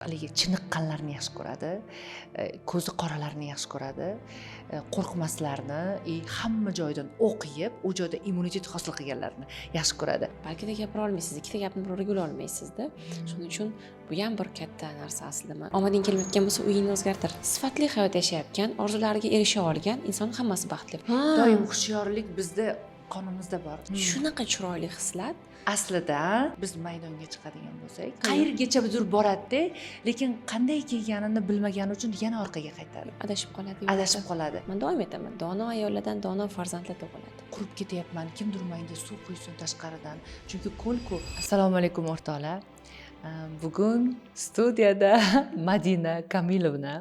haligi chiniqqanlarni yaxshi ko'radi, ko'zi qoralarni yaxshi ko'radi, qo'rqmaslarni, hamma joydan o'q yeb, u joyda immunitet hosil qilganlarni yaxshi ko'radi. Balki gapira olmaysiz, ikkita gapni bir biriga olmaysizda. Shuning uchun bu ham bir katta narsa aslida. Omading kelmayotgan bo'lsa, uyingni o'zgartir. Sifatli hayot yashayotgan, orzulariga erisha olgan inson hammasi baxtli. Doim hushyorlik bizda qonimizda bor. Shunaqa chiroyli hislat. Aslida biz maydonga chiqadigan bo'lsak, qayergacha bizur boradi, lekin qanday kelganini bilmagani uchun yana orqaga qaytadi. Adashib qoladi. Adashib qoladi. Men doim aytaman, dono ayollardan dono farzandlar tug'iladi. Qurib ketyapman, kimdir menga suv quysin tashqaridan. Chunki ko'l-ku. Assalomu alaykum o'rtoqlar. Bugun studiyada Madina Kamilovna.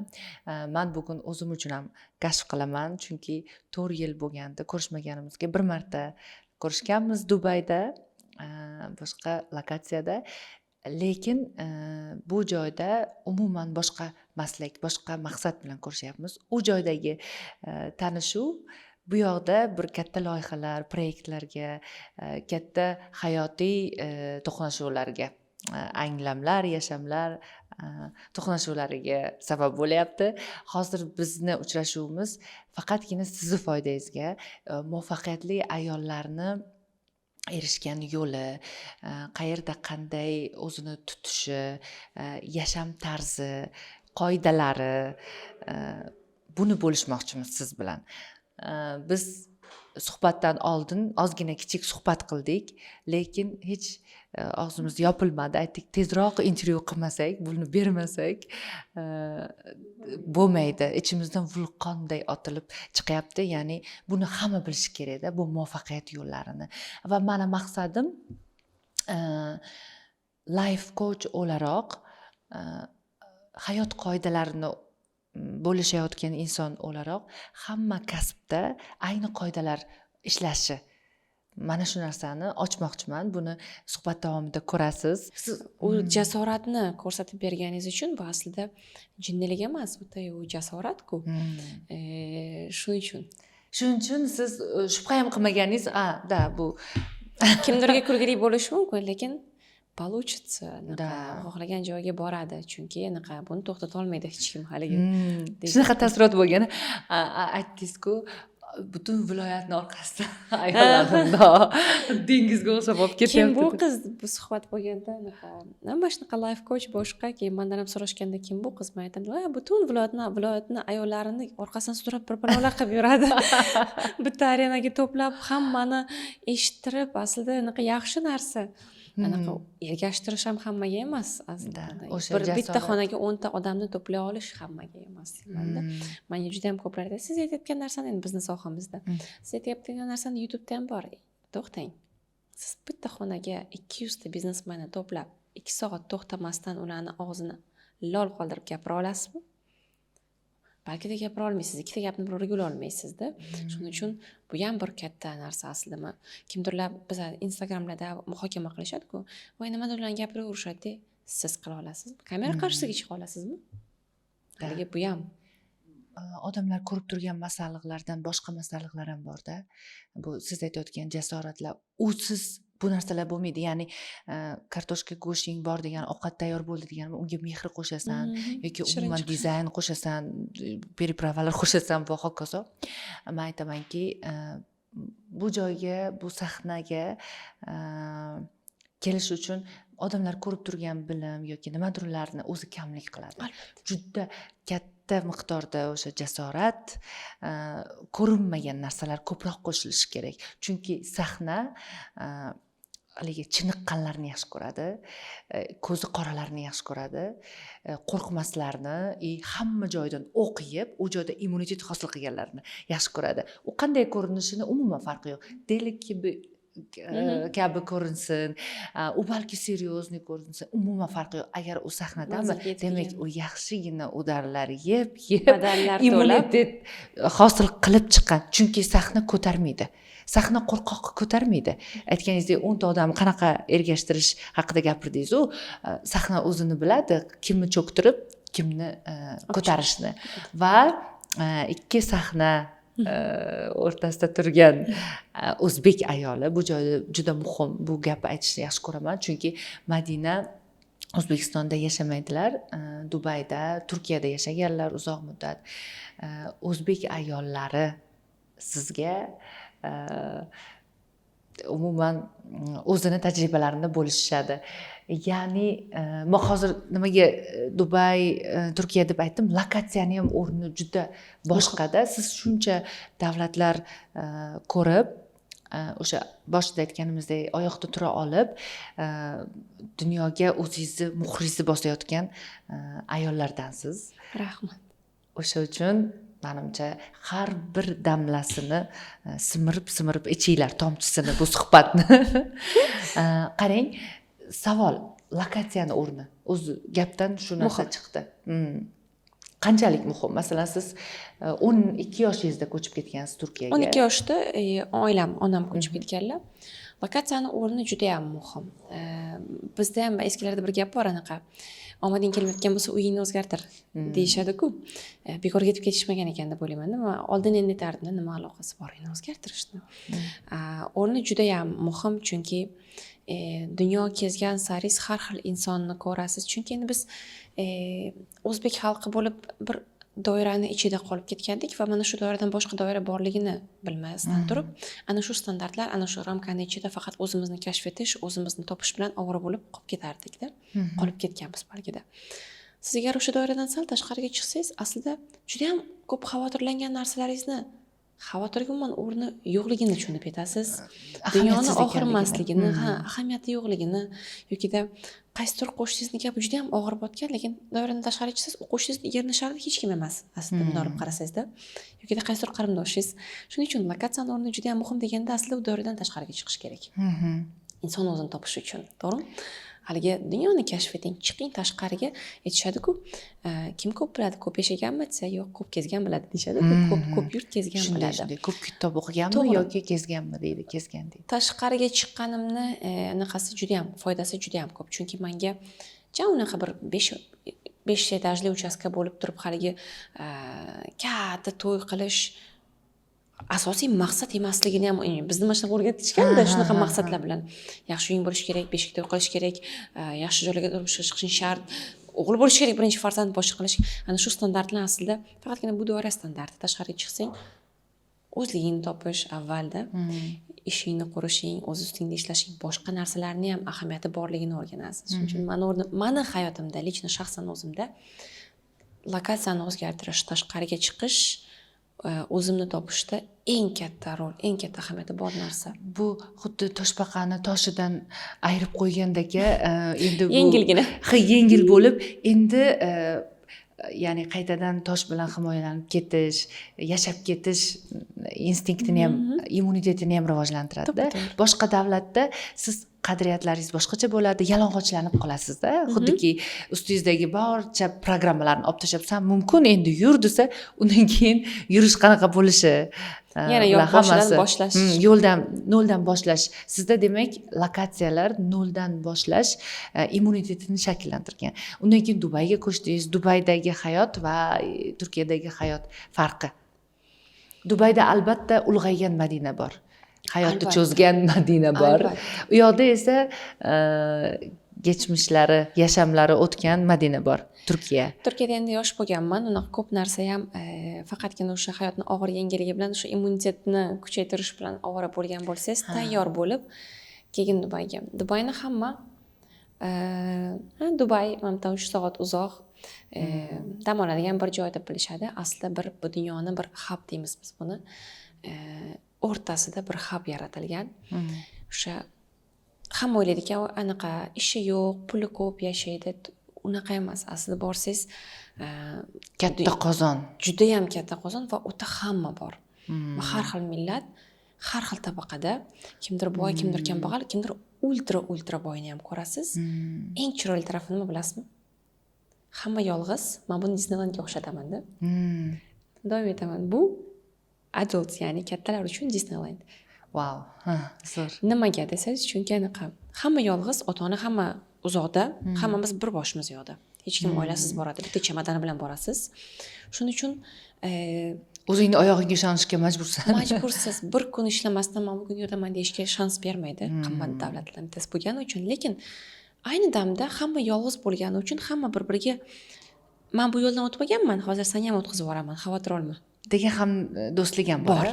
Men bugun o'zim uchun ham kashf qilaman, chunki 4 yil bo'lganda ko'rishmaganimizga bir marta ko'rishganmiz Dubayda, boshqa lokatsiyada. Lekin bu joyda umuman boshqa maslak, boshqa maqsad bilan ko'rishyapmiz. U joydagi tanishuv bu yoqda bir katta loyihalar, proyektlarga, katta hayotiy to'qnashuvlarga, anglamlar, yashamlar to'qnashuvlariga sabab bo'lyapti. Hozir bizni uchrashuvimiz faqatgina sizni foydangizga, muvaffaqiyatli ayollarni erishgan yo'li, qayerda qanday o'zini tutishi, yasham tarzi, qoidalari, buni bo'lishmoqchimiz siz bilan. Biz suhbatdan oldin ozgina kichik suhbat qildik, lekin hech og'zimiz yopilmadi. Aytdik, tezroq intervyu qilmasak, buni bermasak bo'lmaydi. Ichimizdan vulqonday otilib chiqyapti. Ya'ni buni hamma bilishi kerak-da, bu muvaffaqiyat yo'llarini. Va meni maqsadim life coach o'laroq hayot qoidalarini bo'lishayotgan inson o'laroq hamma kasbda ayni qoidalar ishlashi. Mana shu narsani ochmoqchiman. Buni suhbat davomida ko'rasiz. Siz u jasoratni ko'rsatib berganingiz uchun bu aslida jinnilik emas, u jasorat-ku. Shuning uchun siz shubha ham qilmaganingiz, bu kimdirga kulgili bo'lishi mumkin, lekin получится, xohlagan joyga boradi, chunki buni to'xtata olmaydi hech kim haligi. Shunaqa taassurot bo'lgan. Aytdingiz-ku, butun viloyatning orqasida ayollar dengizga o'xshab olib ketyapti. Kim bu qiz? Bu suhbat bo'lganda mana shunaqa life coach boshqa, keyin mendan ham so'rashganda kim bu qiz? Men aytaman, butun viloyatni ayollarini orqasidan sudrab bir balolar qilib yuradi. Bitta arenaga to'plab hammani eshittirib, aslida yaxshi narsa. Ergashtirish ham hammaga emas aslida. Bitta xonaga 10 ta odamni to'play olish hammaga emas. Menga juda ham ko'plar aytadi, siz aytayotgan narsani endi bizning sohamizda. Siz aytayotgan narsani YouTube'da ham bor. To'xtang. Siz bitta xonaga 200 ta biznesmenni to'plab 2 soat to'xtamasdan ularni og'zini lol qoldirib gapira olasizmi? Balki gapira olmaysiz, ikkita gapni bir biriga olmaysizda. Shuning uchun bu ham bir katta narsa aslida. Kimdirlar biz Instagramlarda muhokama qilishadi-ku. Voy, nimadir bilan gapiraverishadi, siz qila olasizmi? Kamera qarshisiga chiqa olasizmi? Haligi bu ham odamlar ko'rib turgan masalliqlardan boshqa masalliqlar ham bor-da. Bu siz aytayotgan jasoratlar, usiz bu narsalar bo'lmaydi. Ya'ni kartoshka go'shting bor degan, ovqat tayyor bo'ldi degan, unga mehr qo'shasan yoki umuman dizayn qo'shasan, peripravalar qo'shasan va hokazo. Men aytamanki, bu joyga, bu sahnaga kelish uchun odamlar ko'rib turgan bilim yoki nimadirlarni o'zi kamlik qiladi. Juda katta miqdorda o'sha jasorat, ko'rinmagan narsalar ko'proq qo'shilishi kerak. Chunki sahna haligi chiniqqanlarni yaxshi ko'radi, ko'zi qoralarni yaxshi ko'radi, qo'rqmaslarni, hamma joydan o'q yeb, u joyda immunitet hosil qilganlarni yaxshi ko'radi. U qanday ko'rinishini umuman farqi yo'q. Delik kabi ko'rinsin, u balki seriozniy ko'rinsin, umuman farqi yo'q. Agar u sahnadami, demak u yaxshigina udarlar yeb immunitet hosil qilib chiqqan. Chunki sahna ko'tarmaydi. Sahna qo'rqoqqa ko'tarmaydi. Aytganingizdek, 10 ta odamni qanaqa ergashtirish haqida gapirdingiz, u sahna o'zini biladi, kimni cho'ktirib, kimni ko'tarishni. Va ikki sahna o'rtasida turgan o'zbek ayoli bu joyda juda muhim. Bu gapni aytishni yaxshi ko'raman, chunki Madina O'zbekistonda yashamaydilar, Dubayda, Turkiyada yashaganlar uzoq muddat. O'zbek ayollari sizga umuman o'zini tajribalarini bo'lishishadi. Ya'ni men hozir nimaga Dubay, Turkiya deb aytdim, lokatsiyani ham o'rni juda boshqada. Siz shuncha davlatlar ko'rib, o'sha boshida aytganimizdek oyoqda tura olib, dunyoga o'zingizni muhrizni bosayotgan ayollardansiz. Rahmat. O'sha uchun menimcha har bir damlasini simirib ichinglar, tomchisini bu suhbatni. Qarang, savol, lokatsiyani o'rni. O'zi gapdan shu narsa chiqdi. Qanchalik muhim? Masalan, siz 12 yoshingizda ko'chib ketgansiz Turkiyaga. 12 yoshda onam ko'chib ketganlar. Lokatsiyani o'rni juda ham muhim. Bizda ham eskilarda bir gap bor anaqa. Omading kelmayotgan bo'lsa, uyingni o'zgartir deyishadi-ku. Bekorga ketib ketishmagan ekan deb o'ylayman. Nima oldin endi aytardim, nima aloqasi bor uyni o'zgartirishni. O'rni juda ham muhim, chunki dunyo kezgan sari har xil insonni ko'rasiz. Chunki endi biz o'zbek xalqi bo'lib bir doirani ichida qolib ketgandik va mana shu doiradan boshqa doira borligini bilmasdan turib, ana shu standartlar, ana shu ramkani ichida faqat o'zimizni kashf etish, o'zimizni topish bilan ovora bo'lib qolib ketardik-da. Qolib ketganmiz balkida. Siz agar o'sha doiradan sal tashqariga chiqsangiz, aslida juda ham ko'p xavotirlangan narsalaringizni, xavotirga umuman o'rni yo'qligini tushunib yetasiz. Dunyoni oxir emasligini, ahamiyati yo'qligini yokida qaysidir qo'shningizni gapi juda ham og'ir botgan, lekin doiradan tashqariga chiqsangiz, u qo'shningiz yerni sharida hech kim emas, aslida bunday olib qarasangizda. Yokida qaysidir qarindoshingiz. Shuning uchun lokatsiyani o'rni juda ham muhim deganda aslida u doiradan tashqariga chiqish kerak. Inson o'zini topish uchun, to'g'rimi? Haligi dunyoni kashf eting, chiqing tashqariga aytishadi-ku. Kim ko'p biladi, ko'p yashaganmi desa, yo'q, ko'p kezgan biladi deyishadi. Ko'p yurt kezgan biladi. Ko'p kitob o'qiganmi yoki kezganmi deydi, kezgan deydi. Tashqariga chiqqanimni anaqasi juda ham, foydasi juda ham ko'p. Chunki menga unaqa bir 5 etajli uchastka bo'lib turib, haligi katta to'y qilish asosiy maqsad emasligini ham bizni mana shunaqa o'rgatishganda, shunaqa maqsadlar bilan yaxshi uying bo'lishi kerak, beshik to'y qilish kerak, yaxshi joylarga turmushga chiqishing shart, o'g'il bo'lishi kerak, birinchi farzand boshqa qilish. Ana shu standartlar aslida faqatgina bu doira standarti. Tashqariga chiqsang, o'zligingni topish avvalda, ishingni qurishing, o'z ustingda ishlashing, boshqa narsalarni ham ahamiyati borligini o'rganasiz. Shuning uchun meni hayotimda, lichno shaxsan o'zimda lokatsiyani o'zgartirish, tashqariga chiqish o'zimni topishda eng katta rol, eng katta ahamiyati bor narsa. Bu xuddi toshbaqani toshidan ayirib qo'ygandagi endi bu yengilgina. Yengil bo'lib, endi ya'ni qaytadan tosh bilan himoyalanib ketish, yashab ketish instinktini ham, immunitetini ham rivojlantiradi-da. Boshqa davlatda siz qadriyatlaringiz boshqacha bo'ladi, yalang'ochlanib qolasizda. Xuddiki ustingizdagi barcha programmalarni olib tashlab, "Sen mumkin endi yur" desa, undan keyin yurish qanaqa bo'lishi, yana yo'ldan boshlash. Noldan boshlash. Sizda demak, lokatsiyalar noldan boshlash immunitetini shakllantirgan. Undan keyin Dubayga ko'chdingiz. Dubaydagi hayot va Turkiyadagi hayot farqi. Dubayda albatta ulg'aygan Madina bor. Hayotni cho'zgan Madina bor. U yoqda esa geçmişlari, yashamlari o'tgan Madina bor. Turkiyada endi yosh bo'lganman, unaqa ko'p narsa ham faqatgina o'sha hayotning og'ir yengilligi bilan, o'sha immunitetni kuchaytirish bilan ovora bo'lgan bo'lsangiz, tayyor bo'lib keyin Dubayga. Dubayni hamma Dubay mamdan 3 soat uzoq, dam oladigan bir joy deb bilishadi. Aslida bu dunyoni bir hub deymiz biz buni. O'rtasida bir hub yaratilgan. O'sha hamma o'ylaydi-ki, anaqa ishi yo'q, puli ko'p yashaydi. Unaqa emas. Aslida borsiz, katta qozon. Juda ham katta qozon va o'ta hamma bor. Har xil millat, har xil tabaqada, kimdir boy, kimdir kambag'al, kimdir ultra boyni ham ko'rasiz. Eng chiroyli tarafi nima bilasizmi? Hamma yolg'iz. Men buni Disneylandga o'xshataman-da. Doim aytaman, bu adult, ya'ni kattalar uchun Disneyland. Wow, zo'r. Nimaga desangiz, chunki anaqa hamma yolg'iz, ota-ona hamma uzoqda, hammamiz bir boshimiz yoqda. Hech kim oilasiz boradi, bitta chamadani bilan borasiz. Shuning uchun o'zingni oyog'ingga ishonishga majbursan. Majbursiz. Bir kun ishlamasdan men bugun yo'daman deyishga shans bermaydi. Qimmat davlatlar bittasi bo'lgani uchun, lekin ayni damda hamma yolg'iz bo'lgani uchun hamma bir-biriga man bu yo'ldan o'tmaganman, hozir seni ham o'tkazib yuboraman, xavotir olma degan ham do'stlik ham bor.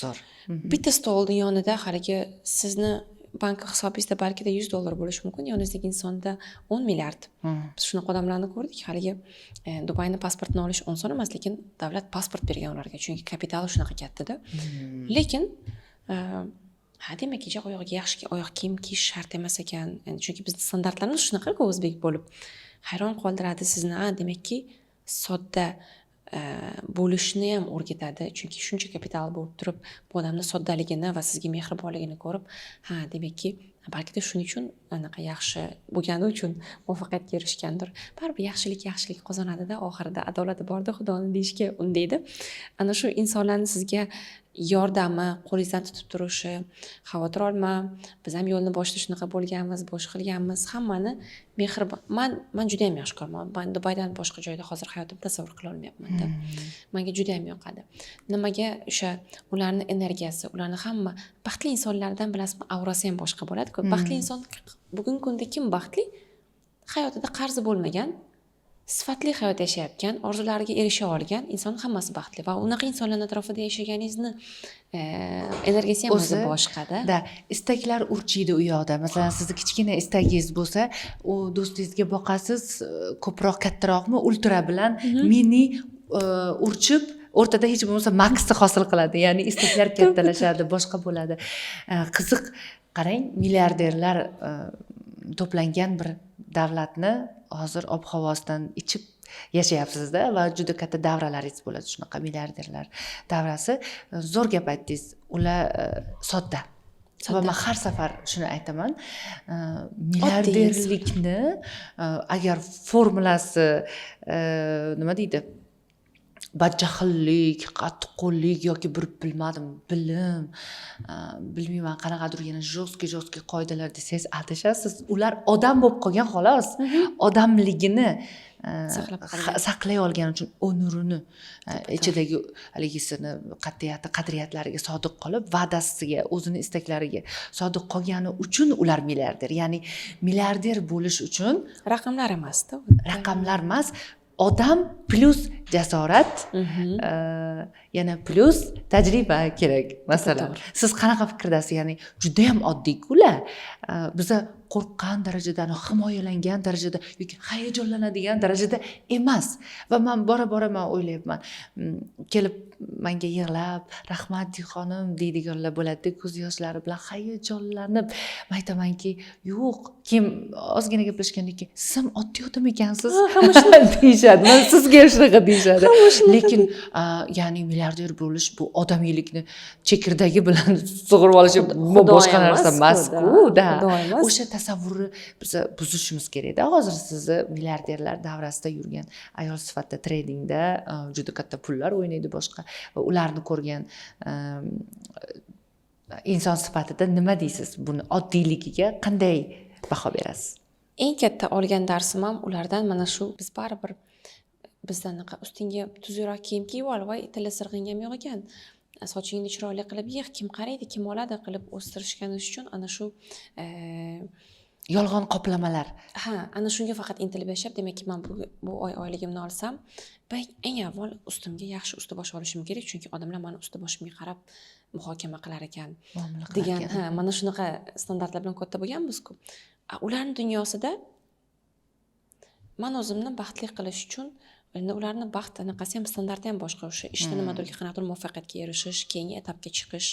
Zo'r. bitta stolning yonida haligi sizni bank hisobingizda balkida $100 bo'lishi mumkin, yoningizdagi insonda 10 milliard. Biz shunaqa odamlarni ko'rdik. Haligi Dubayni pasportini olish oson emas, lekin davlat pasport bergan ularga, chunki kapitali shunaqa katta-da. Lekin demak, oyoqga yaxshi oyoq kiyim kiyish shart emas ekan. Chunki bizning standartlarimiz shunaqa-ku o'zbek bo'lib. Hayron qoldiradi sizni. Demakki, sodda bo'lishni ham o'rgatadi, chunki shuncha kapital bo'lib turib bu odamni soddaligini va sizga mehribonligini ko'rib, demakki balkida shuning uchun anaqa yaxshi bo'lgani uchun muvaffaqiyatga erishgandir. Baribir yaxshilik qozonadi-da, oxirida adolati borda Xudoni deyishga undaydi. Ana shu insonlarning sizga yordami, qo'lingizdan tutib turishi, xavotir olma, biz ham yo'lni boshida shunaqa bo'lganmiz, boshqa qilganmiz, hammani mehribon. Men juda ham yaxshi ko'raman. Men Dubaydan boshqa joyda hozir hayotimni tasavvur qila olmayapman-da. Menga juda ham yoqadi. Nimaga o'sha ularning energiyasi, ularning hamma baxtli insonlardan bilasizmi, aurasi ham boshqa bo'ladi-ku. Baxtli inson bugungi kunda kim baxtli? Hayotida qarzi bo'lmagan, sifatli hayot yashayotgan, orzulariga erisha olgan inson hammasi baxtli va unaqa insonlarning atrofida yashaganingizni energiyasi ham o'zi boshqada. Istaklar urchiydi u yoqda. Masalan, sizni kichkina istagingiz bo'lsa, u do'stingizga boqasiz, ko'proq kattaroqmi, ultra bilan mini urchib o'rtada hech bo'lmasa maksni hosil qiladi. Ya'ni istaklar kattalashadi, boshqa bo'ladi. Qiziq, qarang, milliarderlar to'plangan bir davlatni hozir ob-havosidan ichib yashayapsizda va juda katta davralaringiz bo'ladi shunaqa milliarderlar davrasi. Zo'r gap aytdingiz. Ular sodda. Va men har safar shuni aytaman. Milliarderlikni agar formulasi nima deydi? Badjahllik, qattiqqo'llik yoki bir bilmadim, bilim, bilmayman qanaqadir yana jostki qoidalar desangiz adashasiz. Ular odam bo'lib qolgan xolos. Odamligini saqlay olgani uchun o'nurini ichidagi haligisini qadriyatlariga sodiq qolib, va'dasiga, o'zini istaklariga sodiq qolgani uchun ular milliarder. Ya'ni milliarder bo'lish uchun raqamlar emas-da. Raqamlar emas, odam plus jasorat, yana plus tajriba kerak. Masalan, siz qanaqa fikrdasiz? Ya'ni juda ham oddiy-kular. Biza qo'rqqan darajada, himoyalangan darajada yoki hayajonlanadigan darajada emas. Va men bora-bora men o'ylayapman, kelib menga yig'lab, "Rahmat xonim" deydiganlar bo'ladi, ko'z yoshlari bilan hayajonlanib, men aytamanki, "Yo'q, kim ozgina gaplashgandan keyin siz ham oddiy odam ekansiz" deyishadi. Men sizga shunaqa deyishadi. Lekin ya'ni milliarder bo'lish bu odamiylikni chekirdagi bilan sug'urib olish boshqa narsa emas-ku-da. O'sha tasavvurni biz buzishimiz kerak-da. Hozir sizni milliarderlar davrasida yurgan ayol sifatida tradingda juda katta pullar o'ynaydi boshqa va ularni ko'rgan inson sifatida nima deysiz? Buni oddiyligiga qanday baho berasiz? Eng katta olgan darsim ham ulardan mana shu. Biz baribir bizdan ustingga tuzukroq kiyim kiyib ol, voy tili sirg'ing ham yo'q ekan. Sochingni chiroyli qilib yig', kim qaraydi, kim oladi qilib o'stirishgani uchun ana shu yolg'on qoplamalar. Ana shunga faqat intilib yashab, demak, men bu oy oyligimni olsam, eng avval ustimga yaxshi usti-bosh olishim kerak, chunki odamlar meni usti-boshimga qarab muhokama qilar ekan degan, mana shunaqa standartlar bilan katta bo'lganmiz-ku. Ularning dunyosida men o'zimni baxtli qilish uchun ularning baxt anaqasi ham standarti ham boshqa. O'sha ishda nimadir qanaqadir muvaffaqiyatga erishish, keyingi etapga chiqish,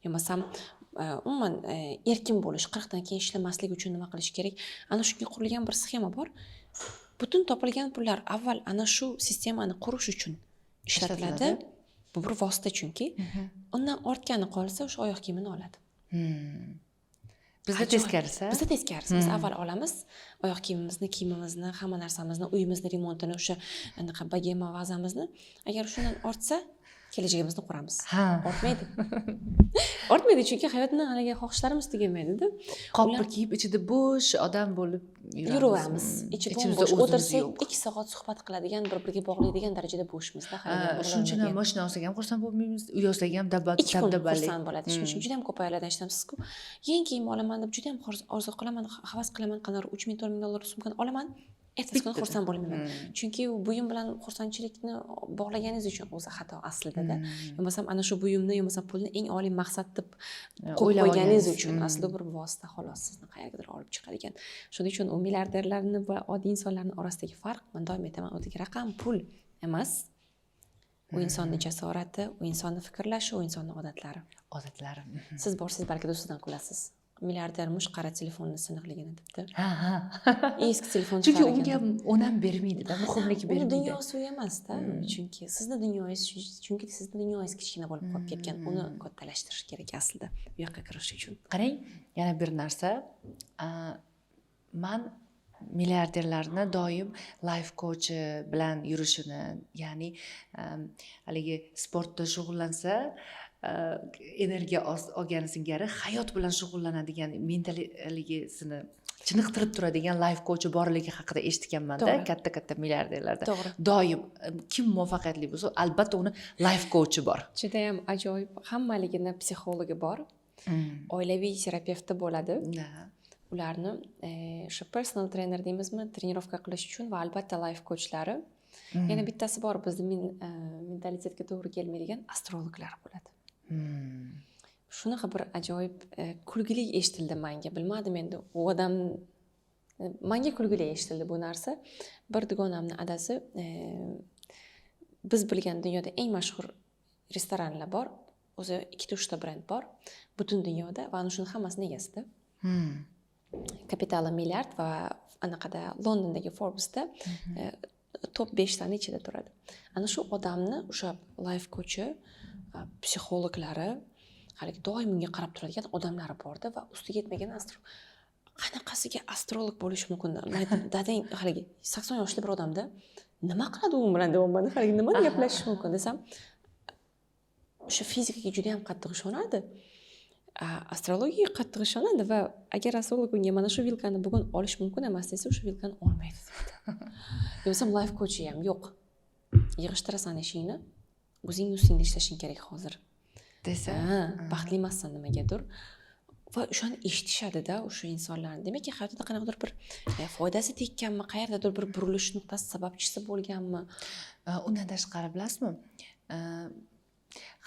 yo'masam umuman erkin bo'lish, 40 dan keyin ishlamaslik uchun nima qilish kerak? Ana shunga qurilgan bir sxema bor. Butun topilgan pullar avval ana shu sistemani qurish uchun ishlatiladi. Bu bir vosita chunki. Undan ortgani qolsa o'sha oyoq kiyimini oladi. Bizda teskarisi. Bizda teskarisi. Biz avval olamiz oyoq kiyimimizni, hamma narsamizni, uyimizni remontini, o'sha anaqa bagema vazamizni. Agar shundan ortsa, kelajagimizni quramiz. Ha. Ortmaydi. Ortmaydi chunki hayotni haligi xohishlarimiz tugamaydi-da. Qopni kiyib ichida bo'sh odam bo'lib yuraveramiz. Ichi Ichimizda bo'sh. o'zimiz O'tirsak yo'q. 2 soat suhbat qiladigan, bir-biriga bog'laydigan darajada bo'shmizda. Shunchaki ham mashina olsak ham xursand bo'lmaymiz, uy olsak ham 2 kun dabdabali. xursand bo'ladi. Shuning uchun juda ham ko'p ayollardan eshitamiz-ku. Yangi kiyim olaman deb juda ham orzu qilaman, havas qilaman, qanday 3 ming 4 ming dollar sumkani olaman. Ertasi kuni xursand bo'lmayman. Chunki u buyum bilan xursandchilikni bog'laganingiz uchun o'zi xato aslida-da. Bo'lmasam ana shu buyumni, bo'lmasam pulni eng oliy maqsad deb qo'yib qo'yganingiz uchun aslida bir vosita xolos sizni qayergadir olib chiqadigan. Shuning uchun u milliarderlarni va oddiy insonlarning orasidagi farq, men doim aytaman, o'dagi raqam pul emas. U insonning jasorati, u insonning fikrlashi, u insonning odatlari. Odatlari. Siz borsiz, balki do'stidan kulasiz. Milliardermish qara telefonni siniqligini debdi. Ha. Eski telefon Chunki unga o'nam bermaydi-da, muhimlik uni bermaydi. dunyosi u emas-da. Chunki sizni dunyoyingiz kichkina bo'lib qolib ketgan. Uni kattalashtirish kerak aslida bu yoqqa kirish uchun. Qarang, yana bir narsa, man milliarderlarni doim life coach bilan yurishini, ya'ni haligi sportda shug'ullansa, energiya olgani singari hayot bilan shug'ullanadigan mentaligisini chiniqtirib turadigan life coach borligi haqida eshitganman-da, katta milliarderlarda. Doim kim muvaffaqiyatli bo'lsa, albatta uni life coachi bor. Juda ham ajoyib, hammaligini psixologi bor. Oilaviy terapevti bo'ladi. Ularni o'sha personal trainer deymizmi, trenirovka qilish uchun va albatta life coachlari. Yana bittasi bor, bizning mentalitetga to'g'ri kelmaydigan astrologlar bo'ladi. Shunaqa bir ajoyib kulgili eshitildi menga. Bilmadim endi u odam menga kulgili eshitildi bu narsa. Bir dugonamning adasi biz bilgan dunyoda eng mashhur restoranlar bor. O'zi 2-3 ta brend bor butun dunyoda va ana shuni hammasini egasida. Kapitali milliard va anaqada Londondagi Forbesda top 5 tani ichida turadi. Ana shu odamni o'sha life coachi, psixologlari, haligi doim unga qarab turadigan odamlari borda va ustiga yetmagan qanaqasiga astrolog bo'lish mumkin? Dadang haligi 80 yoshli bir odamda nima qiladi u bilan deyapman, haligi nimani gaplashish mumkin desam, o'sha fizikaga juda ham qattiq ishonadi. Astrologiyaga qattiq ishonadi va agar astrolog unga mana shu vilkani bugun olish mumkin emas desa, o'sha vilkani olmaydi deydi. Yo'qsam life coachi ham yo'q. Yig'ishtirasan ishingni, o'zing ustingda ishlashing kerak hozir. Desa, baxtli emassan nimagadir. Va o'shani eshitishadi-da o'sha insonlarni. Demakki, hayotida qanaqadir bir foydasi tekkanmi, qayerdadir bir burilish nuqtasi sababchisi bo'lganmi? Undan tashqari bilasizmi?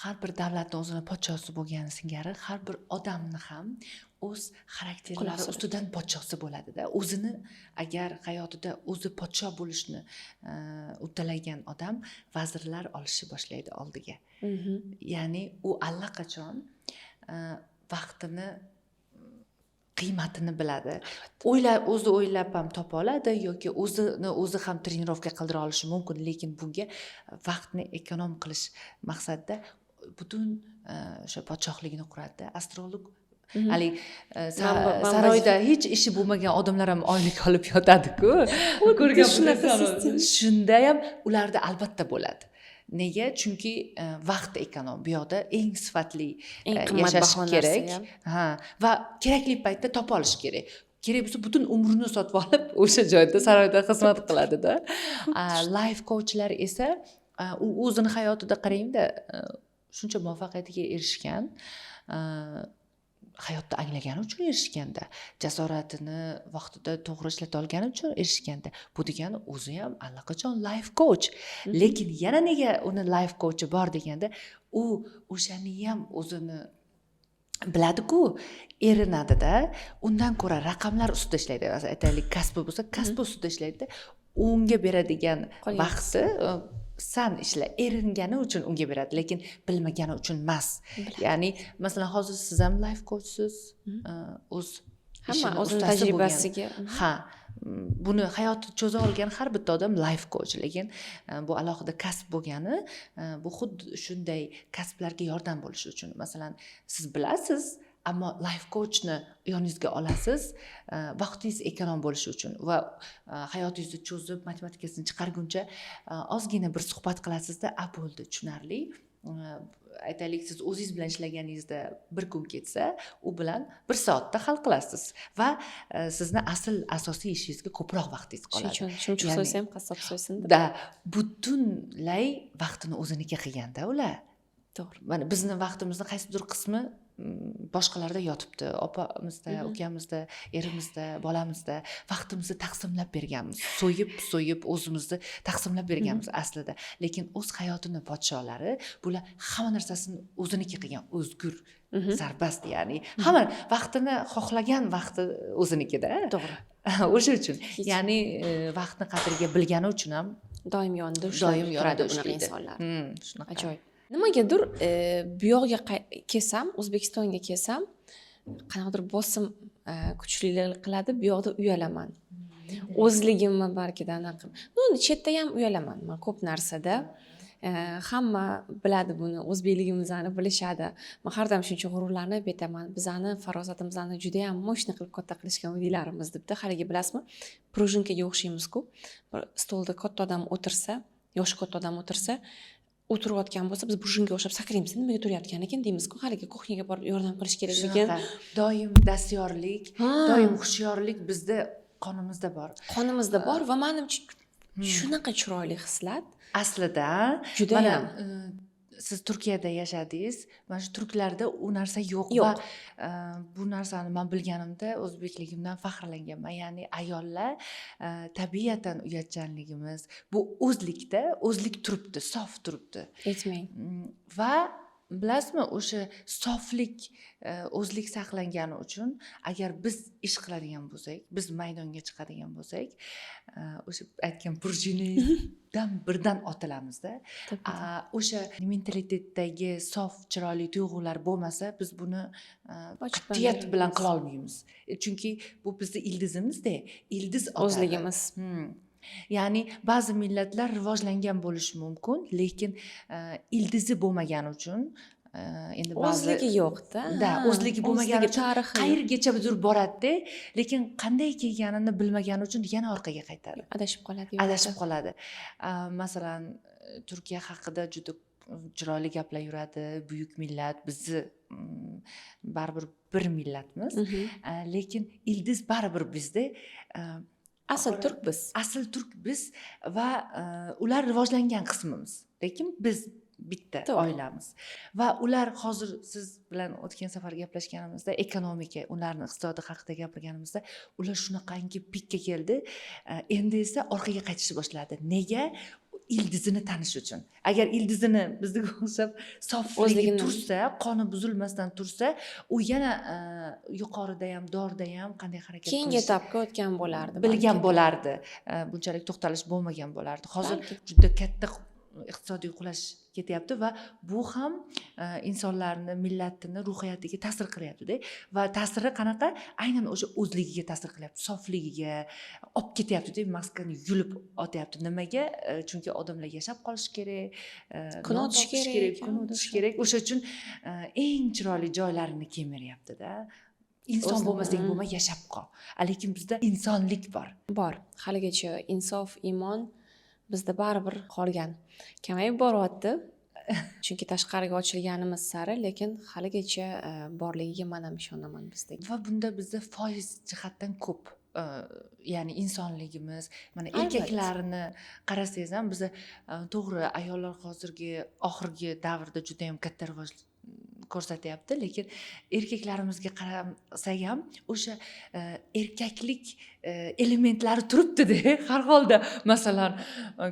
Har bir davlatning o'zini podshosi bo'lgani singari, har bir odamni ham o'z xarakterlari ustidan podshosi bo'ladi-da. O'zini agar hayotida o'zi podsho bo'lishni uddalagan odam vazirlar olishni boshlaydi oldiga. Ya'ni u allaqachon vaqtini qiymatini biladi. O'zi o'ylab ham topa oladi yoki o'zi ham trenirovka qildira olishi mumkin, lekin bunga vaqtni ekonom qilish maqsadida butun o'sha podshohligini quradi. Astrolog hali saroyda hech ishi bo'lmagan odamlar ham oylik olib yotadi-ku. Ko'rgan bo'lsangiz, shunda ham ularda albatta bo'ladi. Nega? Chunki vaqt ekonom. Bu yoqda eng sifatli yashash kerak. Va kerakli paytda topa olish kerak. Kerak bo'lsa butun umrini sotib olib o'sha joyda saroyda xizmat qiladi-da. Life coachlar esa u o'zini hayotida qarang-da, shuncha muvaffaqiyatga erishgan, hayotda anglagani uchun erishganda, jasoratini vaqtida to'g'ri ishlata olgani uchun erishganda, bu degani o'zi ham allaqachon life coach. Lekin yana nega uni life coachi bor deganda, u o'shani ham o'zini biladi-ku, erinadi-da, undan ko'ra raqamlar ustida ishlaydi. Aytaylik, kasbi bo'lsa, kasbi ustida ishlaydi. Unga beradigan vaqti san ishla, eringgani uchun unga beradi, lekin bilmagani uchun emas. Ya'ni, masalan, hozir siz ham life coachsiz, o'z hamma o'zining tajribasiga. Ha, buni hayotda cho'za olgan har bitta odam life coach, lekin bu alohida kasb bo'lgani, bu xuddi shunday kasblarga yordam bo'lishi uchun. Masalan, siz bilasiz, ammo life coachni yoningizga olasiz, vaqtingiz ekonom bo'lishi uchun va hayotingizni cho'zib, matematikasini chiqarguncha ozgina bir suhbat qilasizda, bo'ldi, tushunarli. aytaylik siz o'zingiz bilan ishlaganingizda bir kun ketsa u bilan bir soatda hal qilasiz va sizni asosiy ishingizga ko'proq vaqtingiz shuning qoladi. uchun shumchuq Ya'ni- so'ysa ham qassob so'ysin deb. da butunlay vaqtini o'ziniki qilganda ular. To'g'ri. Mana bizni vaqtimizni qaysidir qismi boshqalarda yotibdi. Opamizda, ukamizda, erimizda, bolamizda vaqtimizni taqsimlab berganmiz. So'yib o'zimizni taqsimlab berganmiz aslida. Lekin o'z hayotini podsholari bular hamma narsasini o'ziniki qilgan, o'zgur, sarbast, ya'ni hamma vaqtini xohlagan vaqti o'zinikida. To'g'ri. O'sha uchun, ya'ni vaqtni qadriga bilgani uchun ham Doim yonida doim ushlab yonida turadi bunaqa ushlaydi. insonlar. Shunaqa. Ajoyib. Nimagadir bu yoqqa kelsam, O'zbekistonga kelsam, qanaqadir bosim kuchlilik qiladi, bu yoqda uyalaman. O'zligimni balkida anaqa. Chetda ham uyalaman. Men ko'p narsada hamma biladi buni, o'zbekligimizni bilishadi. Men har doim shuncha g'ururlanib aytaman, bizani farosatimizni juda ham mo'shni qilib katta qilishgan uylarimiz debdi. Haligi bilasizmi? Prujinkaga o'xshaymiz-ku. Bir stolda katta odam o'tirsa, yoshi katta odam o'tirsa, o'tirayotgan bo'lsa biz prujinkaga o'xshab sakraymiz. Nimaga turayotgan ekan deymiz-ku, haligi kuxnyaga borib yordam qilish kerak ekan. Doim dastyorlik, doim hushyorlik bizda qonimizda bor. Qonimizda bor va menimcha shunaqa chiroyli hislat. Aslida Juda mana ham. siz Turkiyada yashadingiz. Mana shu turklarda u narsa yo'q Yo'q. va bu narsani men bilganimda o'zbekligimdan faxrlanganman. Ya'ni ayollar tabiatan uyatchanligimiz bu o'zlik turibdi, sof turibdi. Aytmang. Va bilasizmi, o'sha soflik, o'zlik saqlangani uchun agar biz ish qiladigan bo'lsak, biz maydonga chiqadigan bo'lsak, o'sha aytgan burjiniydan birdan otilamizda. O'sha mentalitetdagi sof, chiroyli tuyg'ular bo'lmasa, biz buni qat'iyat bilan qila olmaymiz. Chunki bu bizning ildizimizda, ildiz otadi. O'zligimiz. Ya'ni ba'zi millatlar rivojlangan bo'lishi mumkin, lekin ildizi bo'lmagani uchun endi ba'zi O'zligi yo'qda. o'zligi bo'lmagani uchun tarixiy. qayergachadir boradi-da, lekin qanday kelganini bilmagani uchun yana orqaga qaytadi. Adashib qoladi. Adashib qoladi. Masalan, Turkiya haqida juda chiroyli gaplar yuradi. Buyuk millat, bizni baribir bir millatmiz, lekin ildiz baribir bizda. Asl turk biz. Asl turk biz va ular rivojlangan qismimiz. Lekin biz bitta oilamiz. Va ular hozir siz bilan o'tgan safar gaplashganimizda ekonomika, ularning iqtisodi haqida gapirganimizda ular shunaqangi pikka keldi. Endi esa orqaga qaytishni boshladi. Nega? Ildizini tanish uchun. Agar ildizini bizga o'xshab sofligi tursa, qoni buzilmasdan tursa, u yana yuqorida ham, dorda ham qanday harakat qilish keyingi etapga o'tgan bo'lardi. Bilgan bo'lardi. Bunchalik to'xtalish bo'lmagan bo'lardi. Hozir juda katta iqtisodiy qulash ketyapti va bu ham insonlarni, millatini ruhiyatiga ta'sir qilyapti-da. Va ta'siri qanaqa? Aynan o'sha o'zligiga ta'sir qilyapti, sofligiga olib ketyapti-da, maskani yulib otyapti. Nimaga? Chunki odamlar yashab qolish kerak, kun o'tish kerak, kun o'tish kerak. O'sha uchun eng chiroyli joylarini kemiryapti-da. Inson bo'lmasang bo'lmay yashab qol. Lekin bizda insonlik bor. Bor. Haligacha insof, iymon bizda baribir qolgan. Kamayib boryapti. Chunki tashqariga ochilganimiz sari, lekin haligacha borligiga men ham ishonaman bizda. Va bunda bizda foiz jihatdan ko'p. Ya'ni insonligimiz, mana erkaklarni qarasangiz ham biz to'g'ri ayollar hozirgi oxirgi davrda juda ham katta rivoj ko'rsatyapti, lekin erkaklarimizga qarasak ham o'sha erkaklik elementlari turibdi-da har holda. Masalan,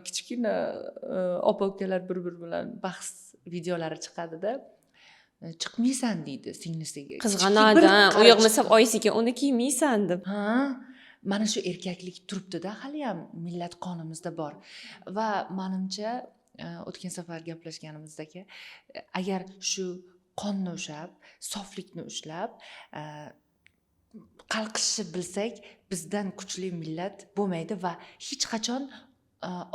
kichkina opa-ukalar bir-biri bilan bahs videolari chiqadi-da. Chiqmaysan deydi singlisiga. Qizg'anadi, u yo'qmasa oyisiga uni kiymaysan deb. Mana shu erkaklik turibdi-da, hali ham millat qonimizda bor. Va menimcha o'tgan safar gaplashganimizdagi agar shu qonni ushlab, soflikni ushlab, qalqishni bilsak, bizdan kuchli millat bo'lmaydi va hech qachon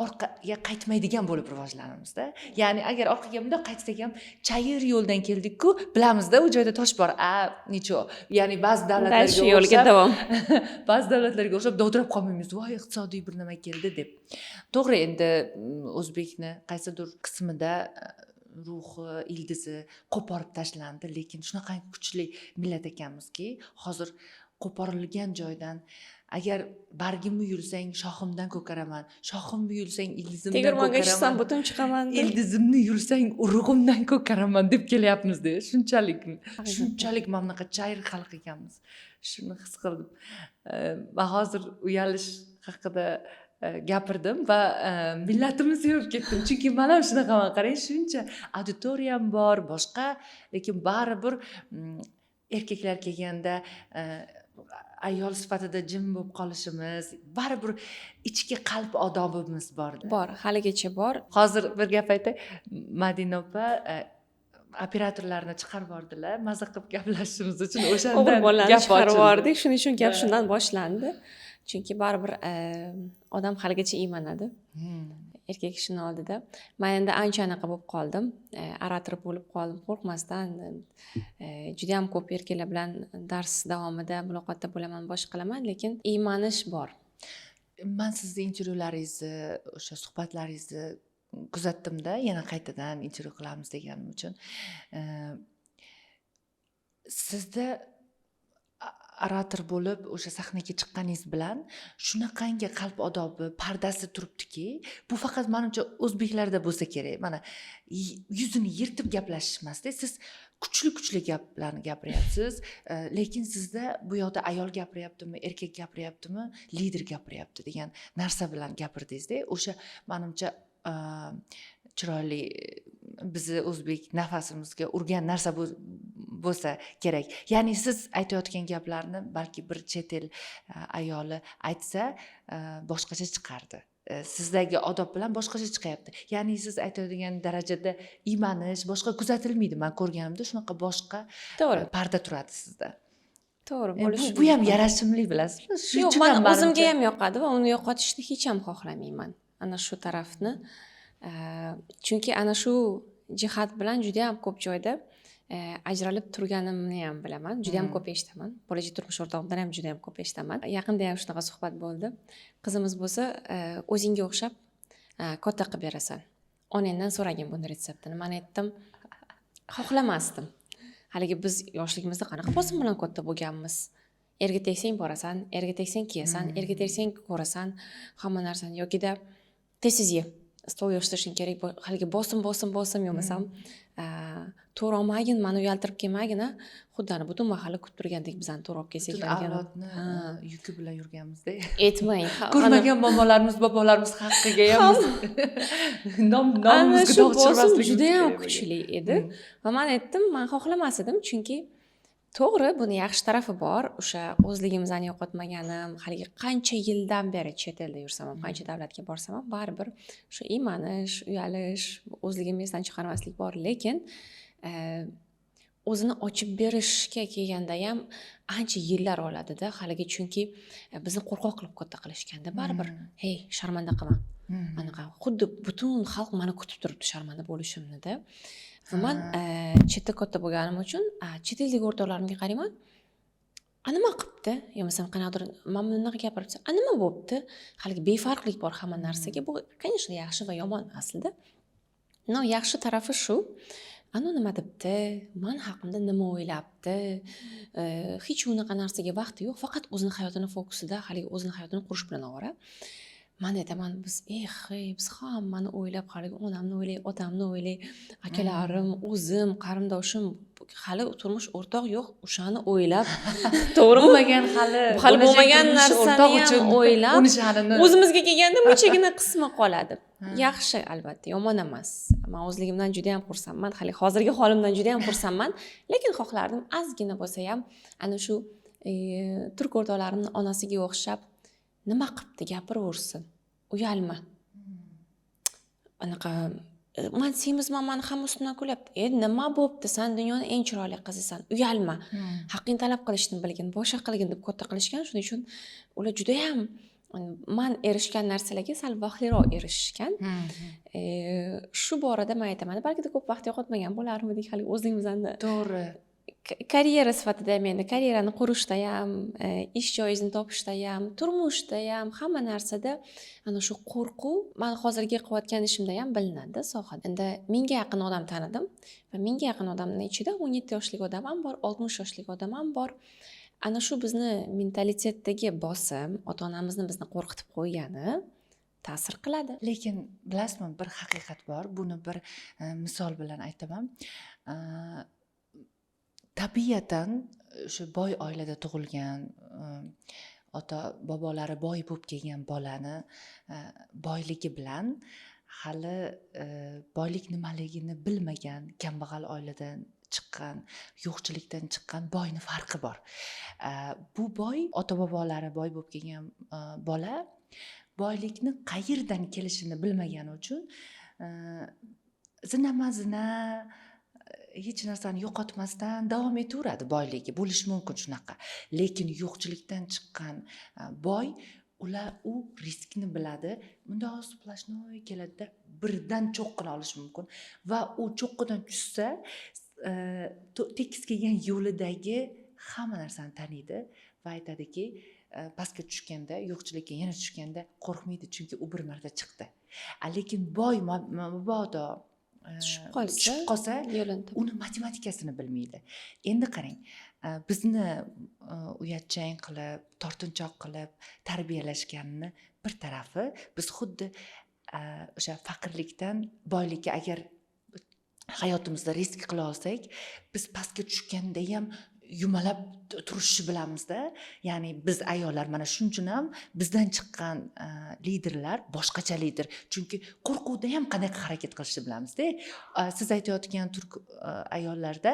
orqaga qaytmaydigan bo'lib rivojlanamizda. Ya'ni agar orqaga bunday qaytsak ham chayir yo'ldan keldik-ku, bilamizda u joyda tosh bor. Necho. Ya'ni ba'zi davlatlarga yo'lga davom. Ba'zi davlatlarga o'xshab dovdirab qolmaymiz. Voy, iqtisodiy bir nima keldi deb. To'g'ri, endi o'zbekni qaysidir qismida ruhi, ildizi qo'porib tashlandi, lekin shunaqa kuchli millat ekanmizki, hozir qo'porilgan joydan agar bargimni yulsang shoximdan ko'karaman, shoximni yulsang ildizimdan tegirmonga tushsam ko'karaman, butun chiqaman deb. ildizimni yulsang urug'imdan ko'karaman deb kelyapmizda. Shunchalik mana bunaqa chayr xalq ekanmiz. Shuni his qildim. Va hozir uyalish haqida gapirdim va millatimni sevib ketdim. Chunki mana shunaqaman, qarang, shuncha auditoriyam bor, boshqa, lekin baribir erkaklar kelganda ayol sifatida jim bo'lib qolishimiz, baribir ichki qalb odobimiz borda. Bor, haligacha bor. Hozir bir gap aytay. Madina opa operatorlarni chiqarib yubordilar, maza qilib gaplashishimiz uchun o'shandan O'g'il bolani chiqarib ochildi. yubordik, shuning uchun gap shundan boshlandi. Chunki baribir odam haligacha iymanadi erkak kishini oldida. Men endi ancha anaqa bo'lib qoldim, orator bo'lib qoldim, qo'rqmasdan. Juda ham ko'p erkaklar bilan dars davomida muloqotda bo'laman, boshqa qilaman, lekin iymanish bor. Men sizni intervyularingizni, o'sha suhbatlaringizni kuzatdimda, yana qaytadan intervyu qilamiz deganim uchun. Sizda orator bo'lib o'sha sahnaga chiqqaningiz bilan shunaqangi qalb odobi, pardasi turibdiki, bu faqat menimcha o'zbeklarda bo'lsa kerak. Mana yuzini yirtib gaplashish emasda, siz kuchli gaplarni gapiryapsiz, lekin sizda bu yoqda ayol gapiryaptimi, erkak gapiryaptimi, lider gapiryapti degan narsa bilan gapirdingizda. O'sha menimcha chiroyli, bizni o'zbek nafasimizga urgan narsa bo'lsa kerak. Ya'ni siz aytayotgan gaplarni balki bir chet el ayoli aytsa boshqacha chiqardi. Sizdagi odob bilan boshqacha chiqyapti. Ya'ni siz aytadigan darajada iymanish boshqa kuzatilmaydi. Men ko'rganimda shunaqa boshqa parda turadi sizda. To'g'ri, bo'lishi. Bu ham yarashimli, bilasizmi? Yo'q, men o'zimga ham yoqadi va uni yo'qotishni hech ham xohlamayman. Ana shu tarafni. Chunki ana shu jihat bilan juda ham ko'p joyda ajralib turganimni ham bilaman. Juda ham ko'p eshitaman. Bo'lajak turmush o'rtog'imdan ham juda ham ko'p eshitaman. Yaqinda ham shunaqa suhbat bo'ldi. Qizimiz bo'lsa, o'zingga o'xshab katta qilib berasan. Onangdan so'ragin buni retseptini. Men aytdim, xohlamasdim. Haligi biz yoshligimizda qanaqa bosim bilan katta bo'lganmiz. Erga tegsang borasan, erga tegsang kiyasan, erga tegsang ko'rasan, hamma narsani yokida tez ye. Stol yig'ishtirishing kerak, haligi bosim yo'masam, to'g'ri olmagin, meni uyaltirib kelmagin, xuddi ana butun mahalla kutib turgandek bizani to'g'ri olib kelsak degan. Avlodni yuki bilan yurganmizda. Aytmang. Ko'rmagan momolarimiz, bobolarimiz haqqiga ham nomimizga dog' tushirmasligimiz juda ham kuchli edi. Va men aytdim, men xohlamas edim, chunki to'g'ri, buni yaxshi tarafi bor. O'sha o'zligimizni yo'qotmaganim, haligi qancha yildan beri chet elda yursam ham, qancha davlatga borsam ham, baribir shu iymanish, uyalish, o'zligimni esdan chiqarmaslik bor, lekin o'zini ochib berishga kelganda ham ancha yillar oladida, haligi chunki bizni qo'rqoq qilib katta qilishganda, baribir, hey, sharmanda qilma. Anaqa, xuddi butun xalq meni kutib turibdi sharmanda bo'lishimni-da. Va men chetda katta bo'lganim uchun chet eldagi o'rtoqlarimga qarayman, nima qilibdi, yo'masam qanaqadir men bunaqa gapiribdi, nima bo'libdi, haligi befarqlik bor hamma narsaga. Bu конечно yaxshi va yomon aslida. No, yaxshi tarafi shu, nima debdi, men haqimda nima o'ylabdi, hech unaqa narsaga vaqti yo'q, faqat o'zini hayotini fokusida, haligi o'zini hayotini qurish bilan ovora. Men aytaman, biz biz hammani o'ylab, haligi onamni o'ylay, otamni o'ylay, akalarim, o'zim, qarindoshim, hali turmush o'rtoq yo'q, o'shani o'ylab, to'g'rimi? Hali bo'lmagan narsani ham o'ylab, o'zimizga kelganda bunchagina qismi qoladi. Yaxshi, albatta, yomon emas. Men o'zligimdan juda ham xursandman, hali hozirgi holimdan juda ham xursandman, lekin xohlardim ozgina bo'lsa ham ana shu turk o'rtoqlarimning onasiga o'xshab nima qilibdi, gapiraversin. Uyalma. Anaqa men semizman, meni hamma ustimdan kulyapti. Nima bo'pti? Sen dunyoning eng chiroyli qizisan. Uyalma. Haqqing talab qilishni bilgin, boshqa qilgin deb katta qilishgan. Shuning uchun ular juda ham men erishgan narsalarga sal vaqtliroq erishishgan. Shu borada men aytaman, balki ko'p vaqt yo'qotmagan bo'larmidik, hali o'zligimizni to'g'ri karyera sifatida ham endi karyerani qurishda ham, ish joyingizni topishda ham, turmushda ham, hamma narsada ana shu qo'rquv men hozirgi qilayotgan ishimda ham bilinadi sohada. Endi 1000 ga yaqin odam tanidim va 1000 ga yaqin odamning ichida 17 yoshlik odam ham bor, 60 yoshlik odam ham bor. Ana shu bizni mentalitetdagi bosim, ota-onamizni bizni qo'rqitib qo'ygani ta'sir qiladi. Lekin bilasizmi, bir haqiqat bor. Buni bir misol bilan aytaman. Tabiatan o'sha boy oilada tug'ilgan, ota bobolari boy bo'lib kelgan bolani boyligi bilan hali boylik nimaligini bilmagan, kambag'al oiladan chiqqan, yo'qchilikdan chiqqan boyni farqi bor. Bu boy, ota bobolari boy bo'lib kelgan bola boylikni qayerdan kelishini bilmagani uchun zina hech narsani yo'qotmasdan davom etaveradi. Boyligi bo'lishi mumkin shunaqa. Lekin yo'qchilikdan chiqqan boy, u riskni biladi. Bunday osuplashnoy keladida birdan cho'qqini olishi mumkin va u cho'qqidan tushsa tekis kelgan yo'lidagi hamma narsani taniydi va aytadiki, pastga tushganda, yo'qchilikka yana tushganda qo'rqmaydi, chunki u bir marta chiqdi. Lekin boy mabodo tushib qolsa, uni matematikasini bilmaydi. Endi qarang, bizni uyatchang qilib, tortinchoq qilib tarbiyalashganini bir tarafi, biz xuddi o'sha faqirlikdan boylikka agar hayotimizda risk qila olsak, biz pastga tushganda ham yumalab turishni bilamizda. Ya'ni biz ayollar mana shuning uchun ham bizdan chiqqan liderlar boshqacha lider. Chunki qo'rquvda ham qanday harakat qilishni bilamizda. Siz aytayotgan turk ayollarda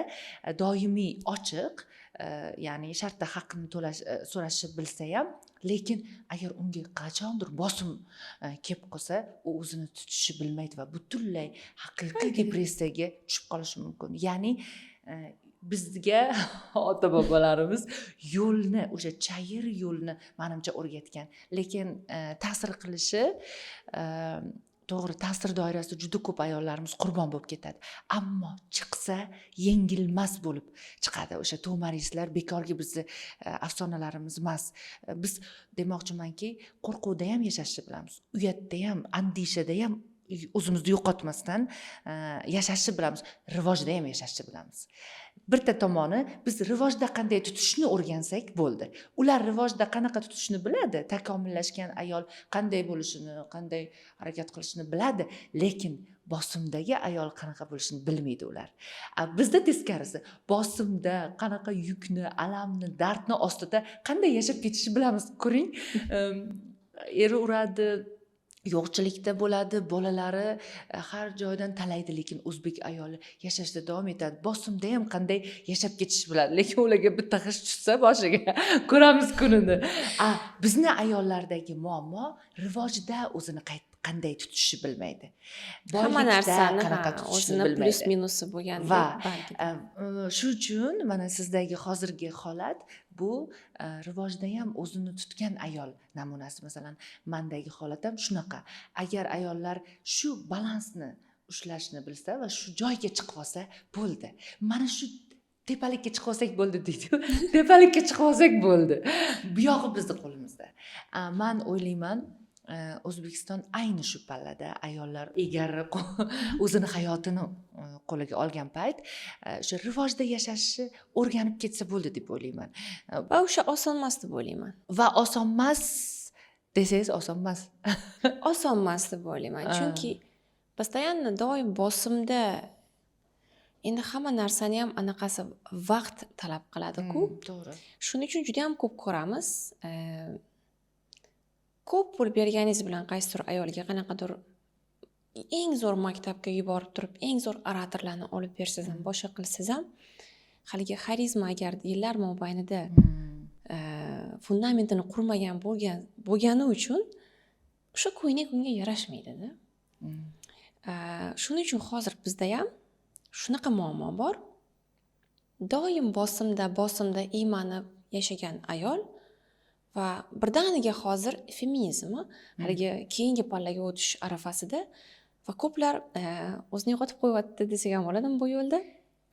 doimiy ochiq, ya'ni shartda haqqini so'rashni bilsa ham, lekin agar unga qachondir bosim kelib qolsa, u o'zini tutishni bilmaydi va butunlay haqiqiy depressiyaga tushib qolishi mumkin. Ya'ni bizga ota bobolarimiz yo'lni, o'sha chayir yo'lni menimcha o'rgatgan, lekin ta'sir qilishi to'g'ri, ta'sir doirasida juda ko'p ayollarimiz qurbon bo'lib ketadi. Ammo chiqsa yengilmas bo'lib chiqadi. O'sha to'marislar bekorga bizni afsonalarimiz emas. Biz demoqchimanki, qo'rquvda ham yashashni bilamiz. Uyatda ham, andishada ham o'zimizni yo'qotmasdan yashashni bilamiz. Rivojda ham yashashni bilamiz. Bitta tomoni, biz rivojda qanday tutishni o'rgansak bo'ldi. Ular rivojda qanaqa tutishni biladi. Takomillashgan ayol qanday bo'lishini, qanday harakat qilishini biladi, lekin bosimdagi ayol qanaqa bo'lishini bilmaydi ular. Bizda teskarisi, bosimda qanaqa yukni, alamni, dardni ostida qanday yashab ketishni bilamiz. Ko'ring, eri uradi, yo'qchilikda bo'ladi, bolalari har joydan talaydi, lekin o'zbek ayoli yashashda davom etadi. Bosimda ham qanday yashab ketishni biladi, lekin ularga bitta g'ish tushsa boshiga ko'ramiz kunini. Bizni ayollardagi muammo rivojda o'zini qanday tutishni bilmaydi. Hamma narsani o'zini plus minusi bo'lgan va shu uchun mana sizdagi hozirgi holat bu rivojda ham o'zini tutgan ayol namunasi. Masalan, mendagi holat ham shunaqa. Agar ayollar shu balansni ushlashni bilsa va shu joyga chiqib olsa bo'ldi. Mana shu tepalikka chiqib olsak bo'ldi deydi. Tepalikka chiqib olsak bo'ldi. Bu yog'i bizning qo'limizda. Men o'ylayman, O'zbekiston ayni shu pallada ayollar egari o'zini hayotini qo'liga olgan payt o'sha rivojda yashashni o'rganib ketsa bo'ldi deb o'ylayman. Va o'sha oson emas deb o'ylayman. Va oson emas desangiz oson emas. Oson emas deb o'ylayman. Chunki постоянно doim bosimda, endi hamma narsani ham anaqasi vaqt talab qiladi-ku. To'g'ri. Shuning uchun juda ham ko'p ko'ramiz. Ko'p pul berganingiz bilan qaysidir ayolga qanaqadir eng zo'r maktabga yuborib turib, eng zo'r oratorlarni olib bersangiz ham, boshqa qilsangiz ham, haligi xarizma agar yillar mobaynida fundamentini qurmagan bo'lgani uchun o'sha ko'ynak unga yarashmaydi-da. Shuning uchun hozir bizda ham shunaqa muammo bor. Doim bosimda iymanib yashagan ayol va birdaniga hozir feminizmi haligi keyingi pallaga o'tish arafasida va ko'plar o'zini yo'qotib qo'yyapti desak ham bo'ladimi bu yo'lda?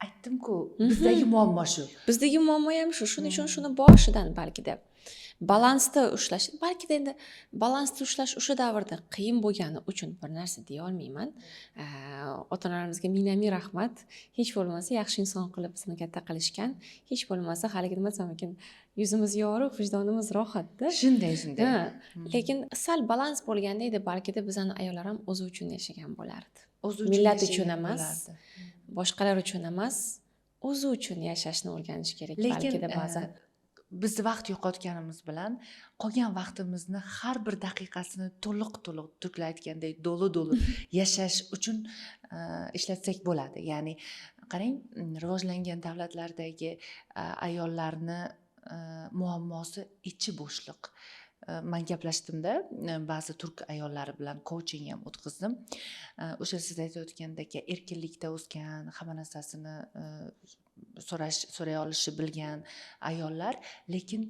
aytdim-ku, bizdagi muammo shu. Bizdagi muammo ham shu. Shuning uchun shuni boshidan balkida balansda ushlash, balkida endi balansda ushlash o'sha davrda qiyin bo'lgani uchun bir narsa deya olmayman. Ota-onalarimizga ming rahmat. Hech bo'lmasa yaxshi inson qilib bizni katta qilishgan. Hech bo'lmasa haligi nima desam ekan, yuzimiz yorug', vijdonimiz rohatda. Shunday. Lekin sal balans bo'lganda edi, balkida bizning ayollar ham o'zi uchun yashagan bo'lardi. O'zi Millat yashagan uchun emas, bo'lardi. boshqalar uchun emas, o'zi uchun yashashni o'rganish kerak Lekin balkida ba'zan. biz vaqt yo'qotganimiz bilan qolgan vaqtimizni har bir daqiqasini to'liq turklayotgandek dolu yashash uchun ishlatsak bo'ladi. Ya'ni qarang, rivojlangan davlatlardagi ayollarni muammosi ichi bo'shliq. Men gaplashdimda ba'zi turk ayollari bilan coaching ham o'tkazdim. O'sha siz aytayotgandek erkinlikda o'sgan, hamma narsasini so'ray olishi bilgan ayollar, lekin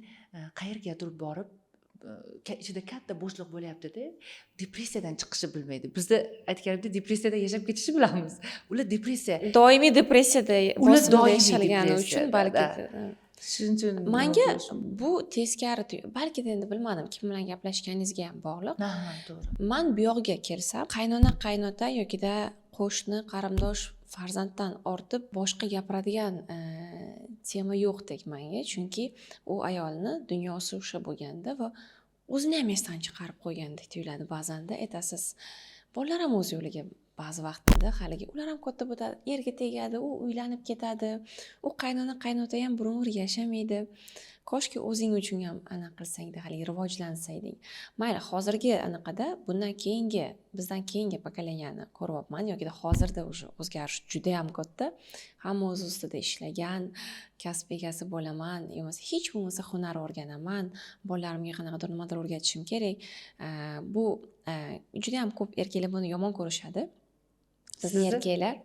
qayergadir borib ichida katta bo'shliq bo'lyapti-da, depressiyadan chiqishni bilmaydi. Bizda aytganimda depressiyada yashab ketishni bilamiz. Ular depressiya, Doimiy depressiyada bosimda yashalgani uchun balki shuning uchun menga bu teskari, balki endi bilmadim, kim bilan gaplashganingizga ham bog'liq. Ha, to'g'ri. Men bu yoqqa kelsam, qaynota yokida qo'shni, qarindosh farzanddan ortib boshqa gapiradigan tema yo'qdek menga, chunki u ayolni dunyosi o'sha bo'lganda va o'zini ham esdan chiqarib qo'ygandek tuyuladi ba'zanda. Aytasiz, bolalar ham o'z yo'liga ba'zi vaqtda haligi ular ham katta bo'ladi, erga tegadi, u uylanib ketadi, u qaynota ham burun yashamaydi. Koshki o'zing uchun ham ana qilsangda, haligi rivojlansangding. Mayli, hozirgi anaqada bundan keyingi, bizdan keyingi pokoleniyani ko'ryapman, yoki hozirda o'sha o'zgarish juda ham katta. Hamma o'z ustida ishlagan, kasb egasi bo'laman, yo'qsa hech bo'lmasa hunar o'rganaman, bolalarimga qanaqadir nimadir o'rgatishim kerak. Bu juda ham ko'p erkaklar buni yomon ko'rishadi. Bizni erkaklar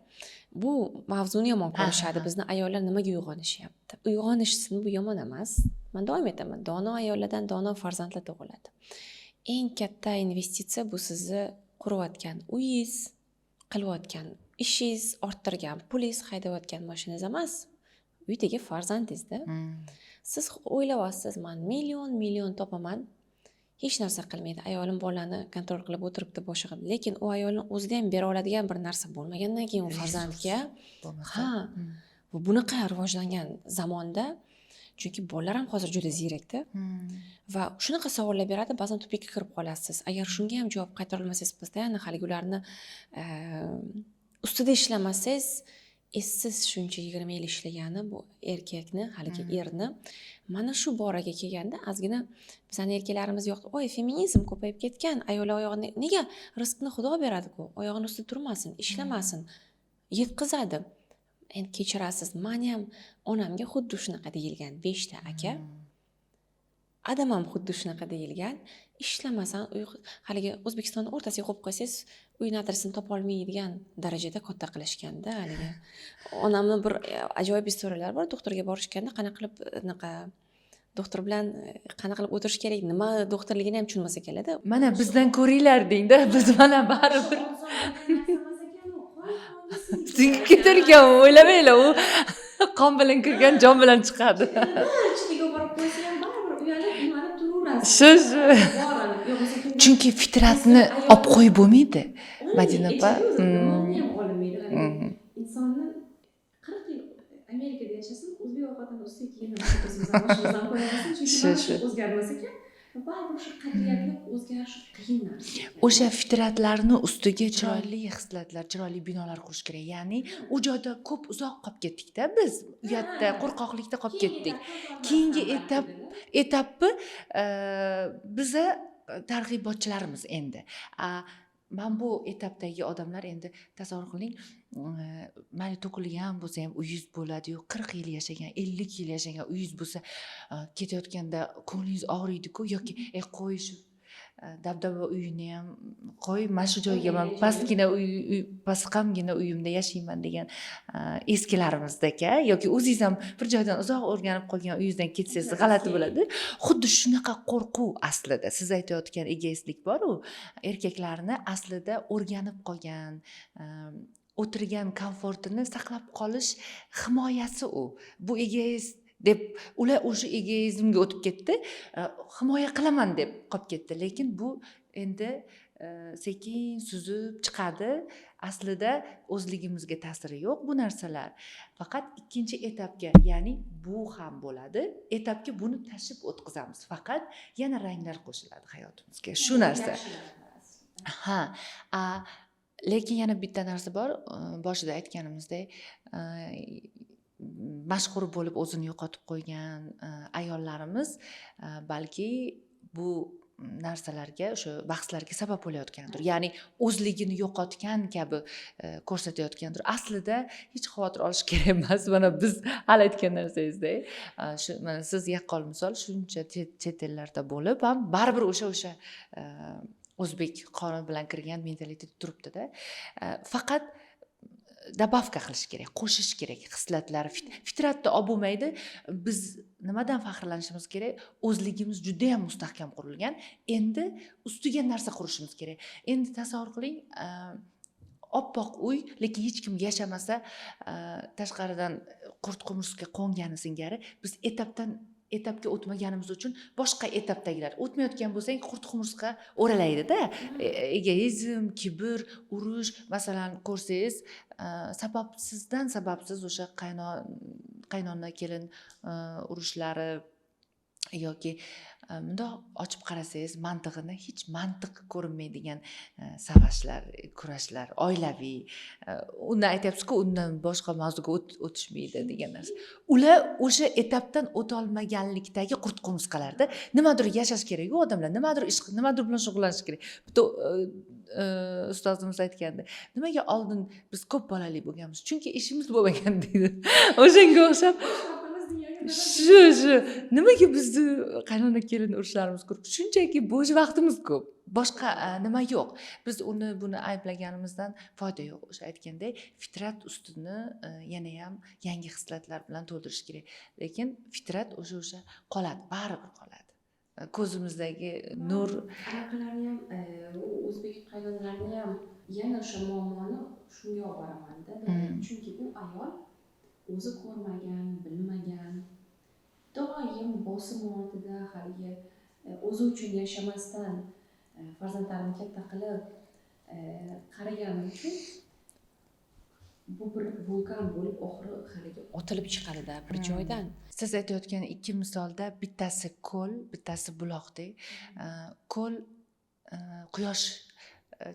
bu mavzuni yomon ko'rishadi. Bizni ayollar nimaga uyg'onishyapti? Uyg'onishsin, bu yomon emas. Men doim aytaman, dono ayollardan dono farzandlar tug'iladi. Eng katta investitsiya bu sizni qurayotgan uyingiz, qilayotgan ishingiz, orttirgan pulingiz, haydayotgan mashinangiz emas, uydagi farzandingizda. Siz o'ylayapsiz, men million topaman, hech narsa qilmaydi, ayolim bolani kontrol qilib o'tiribdi boshig'im. Lekin u ayolning o'zida ham bera oladigan bir narsa bo'lmagandan keyin u farzandga, bu bunaqa rivojlangan zamonda, chunki bolalar ham hozir juda ziyrakda va shunaqa savollar beradi, ba'zan tupikka kirib qolasiz. Agar shunga ham javob qaytara olmasangiz, bizda haligi ularni ustida ishlamasangiz, essiz shuncha 20 yil ishlagani bu erkakni, haligi erni mana shu boraga kelganda ozgina bizning erkaklarimiz yo'q. Voy, feminizm ko'payib ketgan, ayollar oyog'ini nega rizqni Xudo beradi-ku, oyog'ini ustida turmasin, ishlamasin, yetkazadi. Endi kechirasiz, men ham onamga xuddi shunaqa deyilgan, 5 ta aka. Adam ham xuddi shunaqa deyilgan. Ishlamasan, haligi O'zbekistonning o'rtasiga qo'yib qo'ysangiz, uyni adresini topa olmaydigan darajada katta qilishganda, haligi onamning bir ajoyib istoriyalar bor. Doktorga borishganda qanaqa qilib doktor bilan qanaqa qilib o'tirish kerak, nima doktorligini ham tushunmas ekanlar-da. Mana bizdan ko'ringlar dengda, biz mana baribir singib ketar ekan, o'ylamanglar, u qon bilan kirgan jon bilan chiqadi. Ichiga borib qo'ysa ham baribir uyalib turaveradi. Shu. Chunki fitratni olib qo'yib bo'lmaydi. Madina opa. Insonni 40 yil Amerikada yashasin, o'zbek ovqatini ustiga kiyinib o'zimizdan boshimizdan ko'ramiz, chunki o'zgarmas ekan. Baribir shu qadriyatlar o'zgarishi qiyin narsa. O'sha fitratlarni ustiga chiroyli hislatlar, chiroyli binolar qurish kerak. Ya'ni u joyda ko'p uzoq qolib ketdik-da biz. Uyatda, qo'rqoqlikda qolib ketdik. Keyingi etapni biza targ'ibotchilarimiz endi. Men bu etapdagi odamlar endi tasavvur qiling, mayli to'kilgan bo'lsa ham uyingiz bo'ladi-yu, 40 yil yashagan, 50 yil yashagan uyingiz bo'lsa, ketayotganda ko'nglingiz og'riydi-ku, yoki qo'y shu dabdaba uyini ham qo'y, mana shu joyga men pastgina pastqamgina uyimda yashayman degan eskilarimizdaka, yoki o'zingiz ham bir joydan uzoq o'rganib qolgan uyingizdan ketsangiz g'alati bo'ladi. Xuddi shunaqa qo'rquv aslida siz aytayotgan egoistlik bor-u, erkaklarni aslida o'rganib qolgan, o'tirgan komfortini saqlab qolish himoyasi u. Bu egoist deb ular o'sha egoizmga o'tib ketdi. Himoya qilaman deb qolib ketdi. Lekin bu endi sekin suzib chiqadi. Aslida o'zligimizga ta'siri yo'q bu narsalar. Faqat ikkinchi etapga, ya'ni bu ham bo'ladi. Etapga buni tashib o'tkazamiz. Faqat yana ranglar qo'shiladi hayotimizga. Shu narsa. Ha, lekin yana bitta narsa bor. Boshida aytganimizdek, mashhur bo'lib o'zini yo'qotib qo'ygan ayollarimiz balki bu narsalarga, o'sha bahslarga sabab bo'layotgandir. Ya'ni o'zligini yo'qotgan kabi ko'rsatayotgandir. Aslida hech xavotir olish kerak emas. Mana biz hal aytgan narsangizdek, shu mana siz yaqqol misol shuncha chet ellarda bo'lib ham baribir o'sha o'zbek qoni bilan kirgan mentalitet turibdi-da. Faqat dabavka qilish kerak, qo'shish kerak hislatlar. Fitratda olib bo'lmaydi. Biz nimadan faxrlanishimiz kerak? O'zligimiz juda ham mustahkam qurilgan. Endi ustiga narsa qurishimiz kerak. Endi tasavvur qiling, oppoq uy, lekin hech kim yashamasa, tashqaridan qurt qumursqa qo'ngani singari biz etapga o'tmaganimiz uchun boshqa etapdagilar o'tmayotgan bo'lsang qurt qumursqa o'ralaydi-da. Egoizm, kibr, urush, masalan ko'rsangiz, sababsiz o'sha qaynona kelin urushlari yoki bundoq ochib qarasangiz mantig'ini hech mantiq ko'rinmaydigan savashlar, kurashlar, oilaviy. Undan aytyapsiz-ku, undan boshqa mavzuga o'tishmaydi degan narsa. Ular o'sha etapdan o'tolmaganlikdagi qurt qumursqalarda nimadir yashash kerak-ku odamlar, nimadir ish, nimadir bilan shug'ullanish kerak. Bitta ustozimiz aytgandi, nimaga oldin biz ko'p bolali bo'lganmiz? Chunki ishimiz bo'lmagan deydi. O'shanga o'xshab shu nimaga bizni qaynona kelin urishlarimiz ko'p? Shunchaki bo'sh vaqtimiz ko'p. Boshqa nima yo'q. Biz buni ayblaganimizdan foyda yo'q. O'sha aytgandek, fitrat ustini yana ham yangi hislatlar bilan to'ldirish kerak. Lekin fitrat o'sha qoladi, baribir qoladi. Ko'zimizdagi nur. Anaqalarni ham, o'zbek qaynonalarni ham yana o'sha muammoni shunga olib boraman-da. Chunki u ayol o'zi ko'rmagan, bilmagan, doim bosim ortida haligi o'zi uchun yashamasdan farzandlarini katta qilib qaragani uchun bu bir vulkan bo'lib oxiri haligi otilib chiqadi-da bir joydan. Siz aytayotgan ikki misolda bittasi ko'l, bittasi buloqdek. Ko'l quyosh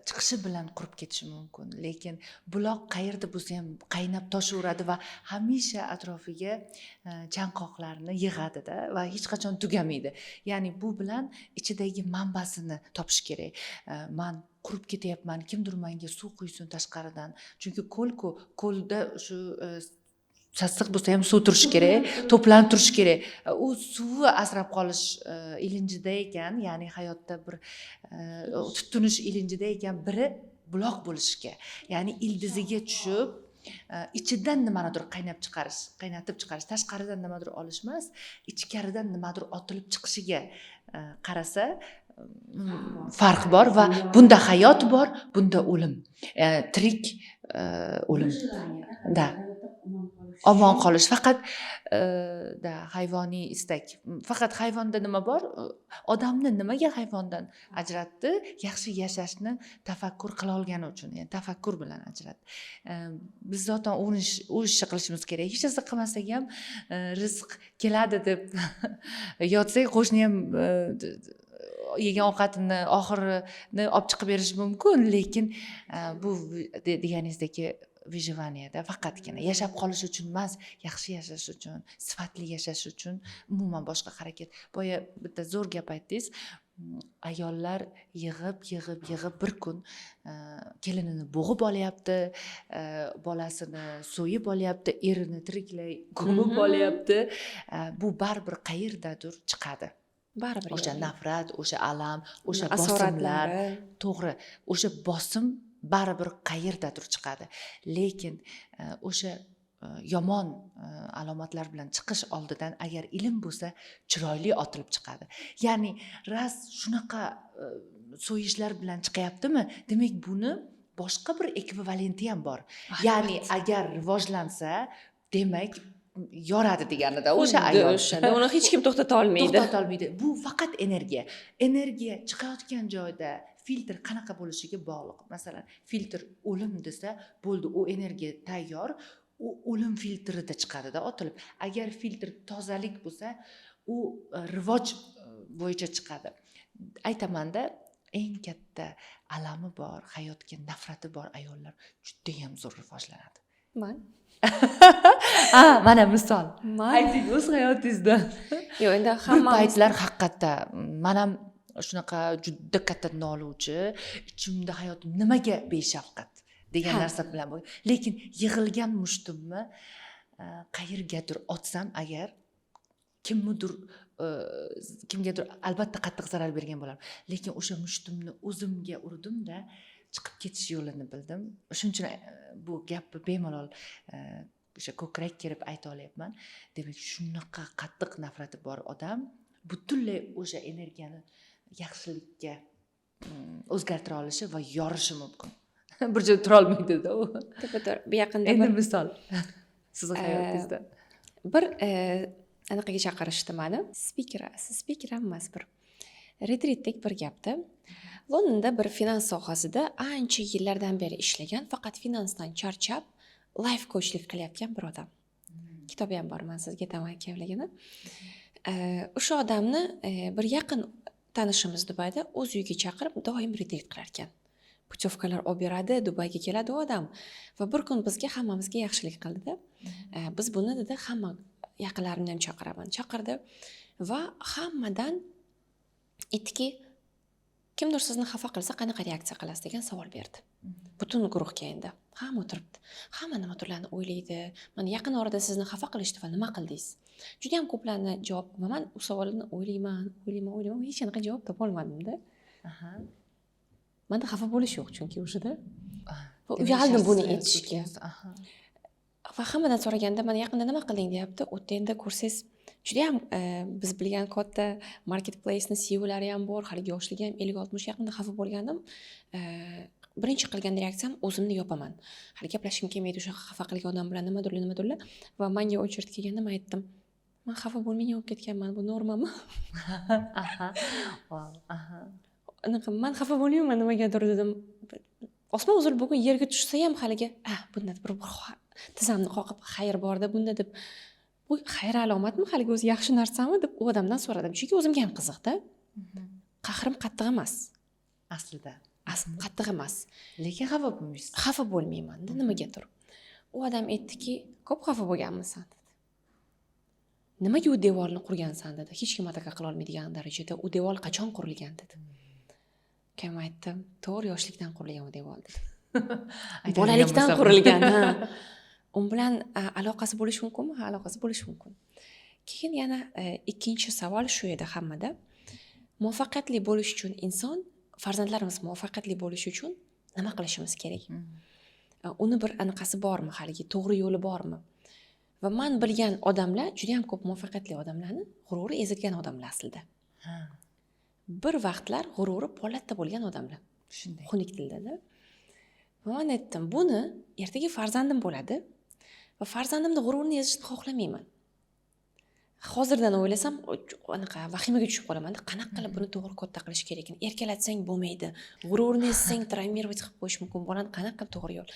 chiqishi bilan qurib ketishi mumkin, lekin buloq qayerda bo'lsa ham qaynab toshaveradi va hamisha atrofiga chanqoqlarni yig'adi-da va hech qachon tugamaydi. Ya'ni bu bilan ichidagi manbasini topish kerak. Men qurib ketyapman, kimdir menga suv quysin tashqaridan. Chunki ko'lda shu sassiq bo'lsa ham suv turishi kerak, to'planib turishi kerak. U suvni asrab qolish ilinjida ekan, ya'ni hayotda bir tutunish ilinjida ekan, biri buloq bo'lishga, ya'ni ildiziga tushib, ichidan nimanidir qaynatib chiqarish, tashqaridan nimadir olish emas, ichkaridan nimadir otilib chiqishiga qarasa farq bor va bunda hayot bor, bunda o'lim. Tirik o'lim. Da. Omon qolish faqat hayvoniy istak. Faqat hayvonda nima bor? Odamni nimaga hayvondan ajratdi? Yaxshi yashashni tafakkur qila olgani uchun, ya'ni tafakkur bilan ajratdi. Biz zotan u ishni qilishimiz kerak. Hech narsa qilmasak ham rizq keladi deb yotsak, qo'shni ham yegan ovqatini oxirini olib chiqib berishi mumkin, lekin bu deganingizdagi vyjivaniya-da, faqatgina yashab qolish uchun emas, yaxshi yashash uchun, sifatli yashash uchun umuman boshqa harakat. Boya bitta zo'r gap aytdingiz. Ayollar yig'ib bir kun kelinini bo'g'ib olyapti, bolasini so'yib olyapti, erini tiriklay ko'mib olyapti. Bu baribir qayerdadir chiqadi. Baribir. O'sha nafrat, o'sha alam, o'sha bosimlar, to'g'ri, o'sha bosim baribir qayerdadir chiqadi. Lekin o'sha yomon alomatlar bilan chiqish oldidan agar ilm bo'lsa, chiroyli otilib chiqadi. Ya'ni ras shunaqa so'yishlar bilan chiqyaptimi? Demak, boshqa bir ekvivalenti ham bor. Ya'ni agar rivojlansa, demak yoradi deganida o'sha ayol. o'shanda uni hech kim to'xtata olmaydi. To'xtata olmaydi. Bu faqat energiya. Energiya chiqayotgan joyda filtr qanaqa bo'lishiga bog'liq. Masalan, filtr o'lim desa, bo'ldi, u energiya tayyor, u o'lim filtrida chiqadida otilib. Agar filtr tozalik bo'lsa, u rivoj bo'yicha chiqadi. Aytamanda, eng katta alami bor, hayotga nafrati bor ayollar juda ham zo'r rivojlanadi. Mana misol. Ayting o'z hayotingizdan. Yo'q, endi Bir hamma paytlar haqiqatda men ham shunaqa juda katta noluvchi, ichimda hayotim nimaga beshafqat degan narsa bilan bo'lgan. Lekin yig'ilgan mushtumni qayergadir otsam agar kimgadir albatta qattiq zarar bergan bo'lar. Lekin o'sha mushtumni o'zimga urdimda chiqib ketish yo'lini bildim. Shuning uchun bu gapni bemalol o'sha ko'krak kerib ayta olyapman. Demak, shunaqa qattiq nafrati bor odam butunlay o'sha energiyani yaxshilikka o'zgartira olishi va yorishi mumkin. Bir joyda tura olmaydi-da u. Bu yaqinda Endi misol siz hayotingizda bir anaqaga chaqirishdi meni. Speaker emas, bir retreatdek bir gapda. Londonda bir finans sohasida ancha yillardan beri ishlagan, faqat finansdan charchab, life coachlik qilayotgan bir odam. Kitobi ham bor, men sizga aytaman kimligini. O'sha odamni bir yaqin tanishimiz Dubayda o'z uyiga chaqirib, doim retreat qilar ekan. Putyovkalar olib beradi, Dubayga keladi u odam va bir kun bizga hammamizga yaxshilik qildi-da. Biz buni dedi, hamma yaqinlarimni ham chaqiraman. Chaqirdi va hammadan aytdiki, kimdir sizni xafa qilsa qanaqa reaksiya qilasiz degan savol berdi. Butun guruhga endi. Hamma o'tiribdi. Hamma nima turlarni o'ylaydi. Mana yaqin orada sizni xafa qilishdi va nima qildingiz? Juda ham ko'plarni javob, men u savolni o'ylayman, hech qanaqa javob topa olmadim-da. Menda xafa bo'lish yo'q, chunki o'shada. Va uyaldim buni aytishga. Va hammadan so'raganda, mana yaqinda nima qilding deyapti. O'tda endi ko'rsangiz, juda ham biz bilgan katta marketplace-ni CEO-lari ham bor, haligi yoshligi ham 50-60 yaqinda xafa bo'lgandim. Birinchi qilgan reaksiyam o'zimni yopaman. Hali gaplashim kelmaydi o'sha xafa qilgan odam bilan nimadir va menga o'chirib kelganda men aytdim. Men xafa bo'lmay olib ketganman, bu normami? Men xafa bo'lmayman nimagadir dedim. Osmon uzilib bugun yerga tushsa ham haliga, bunda bir tizamni qoqib xayr borda bunda deb. Bu xayr alomatmi, haliga o'zi yaxshi narsami deb u odamdan so'radim. Chunki o'zimga ham qiziqda. Qahrim qattiq emas. Aslida qattiq emas. Lekin xafa bo'lmaysiz. Xafa bo'lmayman-da, nimagadir. U odam aytdiki, ko'p xafa bo'lganmisan dedi. Nimaga u devorni qurgansan dedi. Hech kim ataqa qila olmaydigan darajada u devor qachon qurilgan dedi. Kim aytdim, 4 yoshlikdan qurilgan u devor dedi. Bolalikdan qurilgan, U bilan aloqasi bo'lishi mumkinmi? Ha, aloqasi bo'lishi mumkin. Keyin yana ikkinchi savol shu edi hammada. Muvaffaqiyatli bo'lish uchun inson, farzandlarimiz muvaffaqiyatli bo'lishi uchun nima qilishimiz kerak? Uni bir anaqasi bormi, haligi to'g'ri yo'li bormi? Va men bilgan odamlar, juda ham ko'p muvaffaqiyatli odamlarni g'ururi ezilgan odamlar aslida. Bir vaqtlar g'ururi po'latda bo'lgan odamlar. Shunday. Xunuk tilda-da. Va men aytdim, buni ertaga farzandim bo'ladi va farzandimni g'ururini ezishni xohlamayman. Hozirdan o'ylasam, anaqa vahimaga tushib qolaman. Qanaqa qilib buni to'g'ri katta qilish kerak? Erkalatsang bo'lmaydi. G'ururini ezsang travmirovat qilib qo'yish mumkin. Bolani qanaqa qilib to'g'ri yo'l?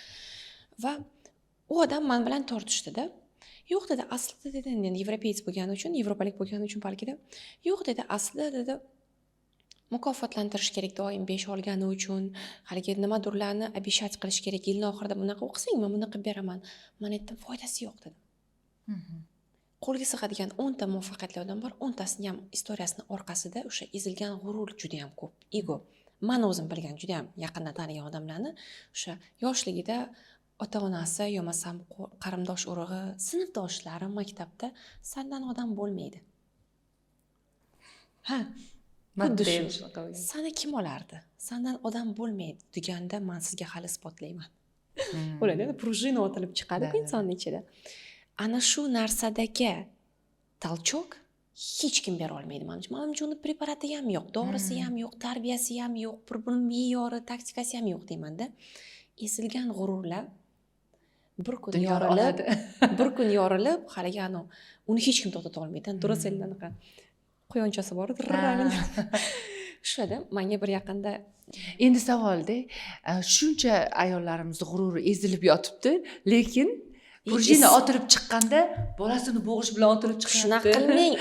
Va u odam men bilan tortishdida. Yo'q dedi, aslida dedi, endi yevropeyts bo'lgani uchun, yevropalik bo'lgani uchun balkida. Yo'q dedi, aslida dedi, mukofotlantirish kerak doim 5 olgani uchun, haligi nimadirlarni обещать qilish kerak. Yilning oxirida bunaqa o'qisang, men buni qilib beraman. Men aytdim, foydasi yo'q dedim. Qo'lga sig'adigan 10 ta muvaffaqiyatli odam bor, 10 tasini ham istoriyasini orqasida o'sha ezilgan g'urur juda ham ko'p, ego. Men o'zim bilgan juda ham yaqindan tanigan odamlarni o'sha yoshligida ota-onasi yo'masam qarindosh urug'i, sinfdoshlari maktabda sandan odam bo'lmaydi. Xuddi shu. Sana kim olardi? Sandan odam bo'lmaydi deganda men sizga hali isbotlayman. Bo'ladi, prujina otilib chiqadi-ku insonning ichida. Ana shu narsadagi talchoq hech kim bera olmaydi menimcha. Menimcha uni preparati ham yo'q, dorisi ham yo'q, tarbiyasi ham yo'q, bir me'yori, taktikasi ham yo'q deyman-da. ezilgan g'ururlar bir kun Dunyoni yorilib oladi. bir kun yorilib haligi uni hech kim to'xtata olmaydi. Duracell'dan anaqa quyonchasi bor edi. Shularda menga bir yaqinda Endi savolda shuncha ayollarimiz g'ururi ezilib yotibdi, lekin prujina otilib chiqqanda bolasini bo'g'ish bilan otilib chiqyapti. shunaqa qilmang,